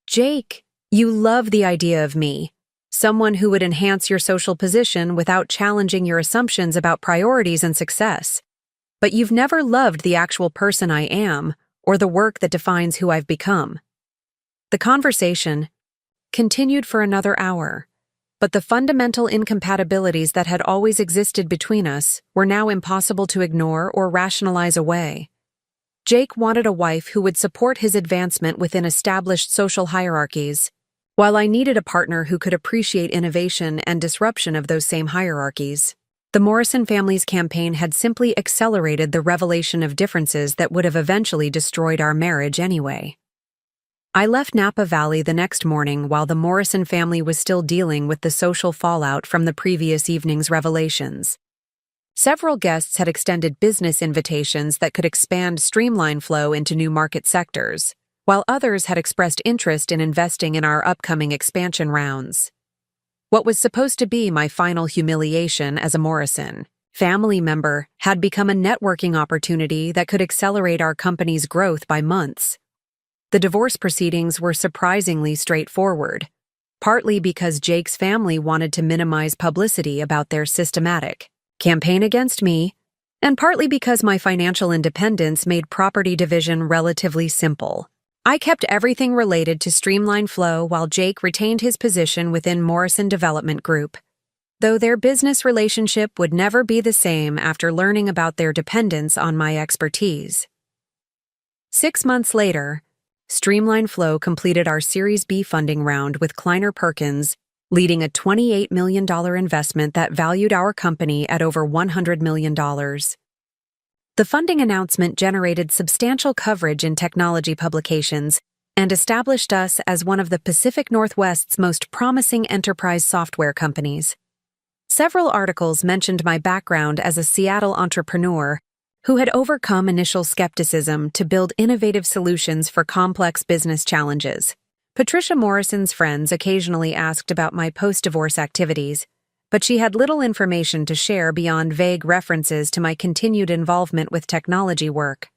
Jake, you love the idea of me, someone who would enhance your social position without challenging your assumptions about priorities and success. But you've never loved the actual person I am, or the work that defines who I've become. The conversation continued for another hour, but the fundamental incompatibilities that had always existed between us were now impossible to ignore or rationalize away. Jake wanted a wife who would support his advancement within established social hierarchies, while I needed a partner who could appreciate innovation and disruption of those same hierarchies. The Morrison family's campaign had simply accelerated the revelation of differences that would have eventually destroyed our marriage anyway. I left Napa Valley the next morning while the Morrison family was still dealing with the social fallout from the previous evening's revelations. Several guests had extended business invitations that could expand Streamline Flow into new market sectors, while others had expressed interest in investing in our upcoming expansion rounds. What was supposed to be my final humiliation as a Morrison family member had become a networking opportunity that could accelerate our company's growth by months. The divorce proceedings were surprisingly straightforward, partly because Jake's family wanted to minimize publicity about their systematic campaign against me, and partly because my financial independence made property division relatively simple. I kept everything related to Streamline Flow while Jake retained his position within Morrison Development Group, though their business relationship would never be the same after learning about their dependence on my expertise. 6 months later, Streamline Flow completed our Series B funding round with Kleiner Perkins, leading a $28 million investment that valued our company at over $100 million. The funding announcement generated substantial coverage in technology publications and established us as one of the Pacific Northwest's most promising enterprise software companies. Several articles mentioned my background as a Seattle entrepreneur who had overcome initial skepticism to build innovative solutions for complex business challenges. Patricia Morrison's friends occasionally asked about my post-divorce activities, but she had little information to share beyond vague references to my continued involvement with technology work.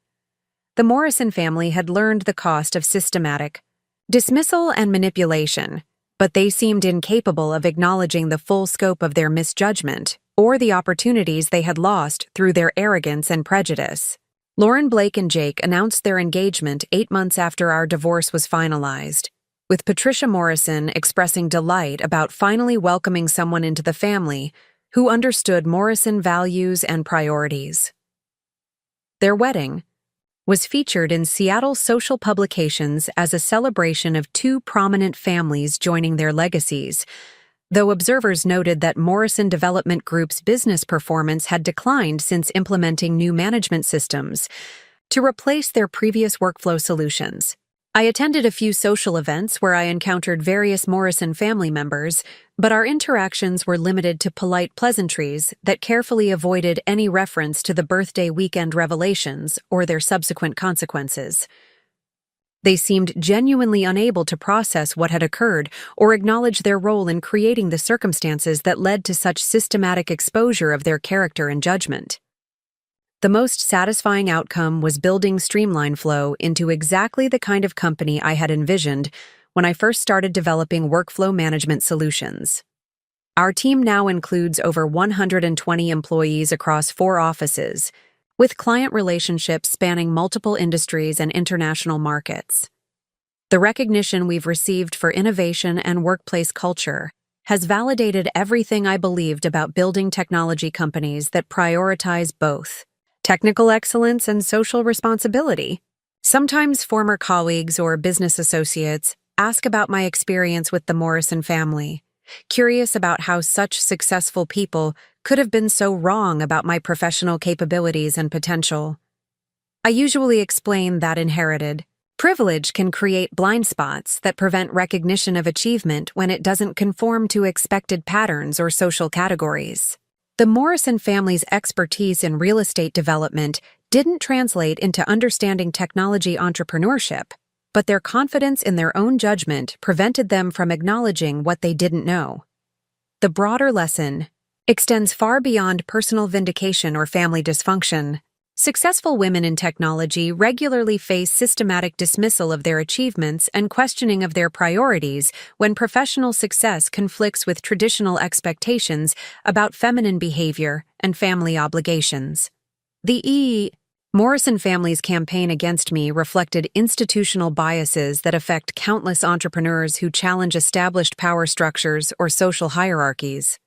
The Morrison family had learned the cost of systematic dismissal and manipulation, but they seemed incapable of acknowledging the full scope of their misjudgment or the opportunities they had lost through their arrogance and prejudice. Lauren Blake and Jake announced their engagement 8 months after our divorce was finalized, with Patricia Morrison expressing delight about finally welcoming someone into the family who understood Morrison values and priorities. Their wedding was featured in Seattle social publications as a celebration of 2 prominent families joining their legacies, though observers noted that Morrison Development Group's business performance had declined since implementing new management systems to replace their previous workflow solutions. I attended a few social events where I encountered various Morrison family members, but our interactions were limited to polite pleasantries that carefully avoided any reference to the birthday weekend revelations or their subsequent consequences. They seemed genuinely unable to process what had occurred or acknowledge their role in creating the circumstances that led to such systematic exposure of their character and judgment. The most satisfying outcome was building Streamline Flow into exactly the kind of company I had envisioned when I first started developing workflow management solutions. Our team now includes over 120 employees across 4 offices, with client relationships spanning multiple industries and international markets. The recognition we've received for innovation and workplace culture has validated everything I believed about building technology companies that prioritize both technical excellence and social responsibility. Sometimes former colleagues or business associates ask about my experience with the Morrison family, curious about how such successful people could have been so wrong about my professional capabilities and potential. I usually explain that inherited privilege can create blind spots that prevent recognition of achievement when it doesn't conform to expected patterns or social categories. The Morrison family's expertise in real estate development didn't translate into understanding technology entrepreneurship, but their confidence in their own judgment prevented them from acknowledging what they didn't know. The broader lesson extends far beyond personal vindication or family dysfunction. Successful women in technology regularly face systematic dismissal of their achievements and questioning of their priorities when professional success conflicts with traditional expectations about feminine behavior and family obligations. The Morrison family's campaign against me reflected institutional biases that affect countless entrepreneurs who challenge established power structures or social hierarchies.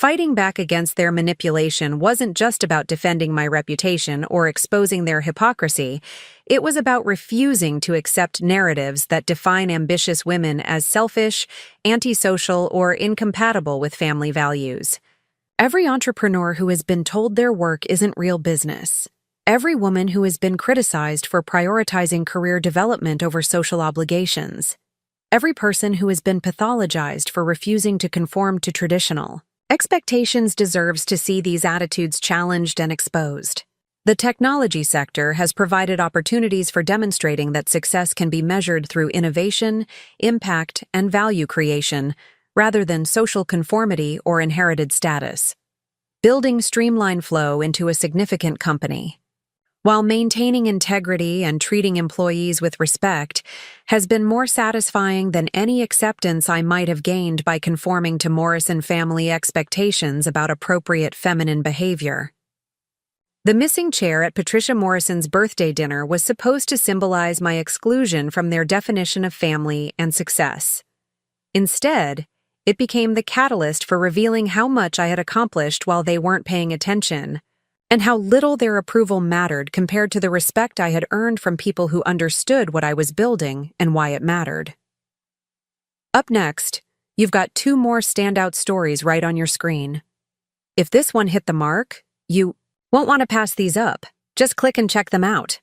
Fighting back against their manipulation wasn't just about defending my reputation or exposing their hypocrisy, it was about refusing to accept narratives that define ambitious women as selfish, antisocial, or incompatible with family values. Every entrepreneur who has been told their work isn't real business. Every woman who has been criticized for prioritizing career development over social obligations. Every person who has been pathologized for refusing to conform to traditional expectations deserves to see these attitudes challenged and exposed. The technology sector has provided opportunities for demonstrating that success can be measured through innovation, impact, and value creation, rather than social conformity or inherited status. Building streamlined flow into a significant company, while maintaining integrity and treating employees with respect, has been more satisfying than any acceptance I might have gained by conforming to Morrison family expectations about appropriate feminine behavior. The missing chair at Patricia Morrison's birthday dinner was supposed to symbolize my exclusion from their definition of family and success. Instead, it became the catalyst for revealing how much I had accomplished while they weren't paying attention, and how little their approval mattered compared to the respect I had earned from people who understood what I was building and why it mattered. Up next, you've got 2 more standout stories right on your screen. If this one hit the mark, you won't want to pass these up. Just click and check them out.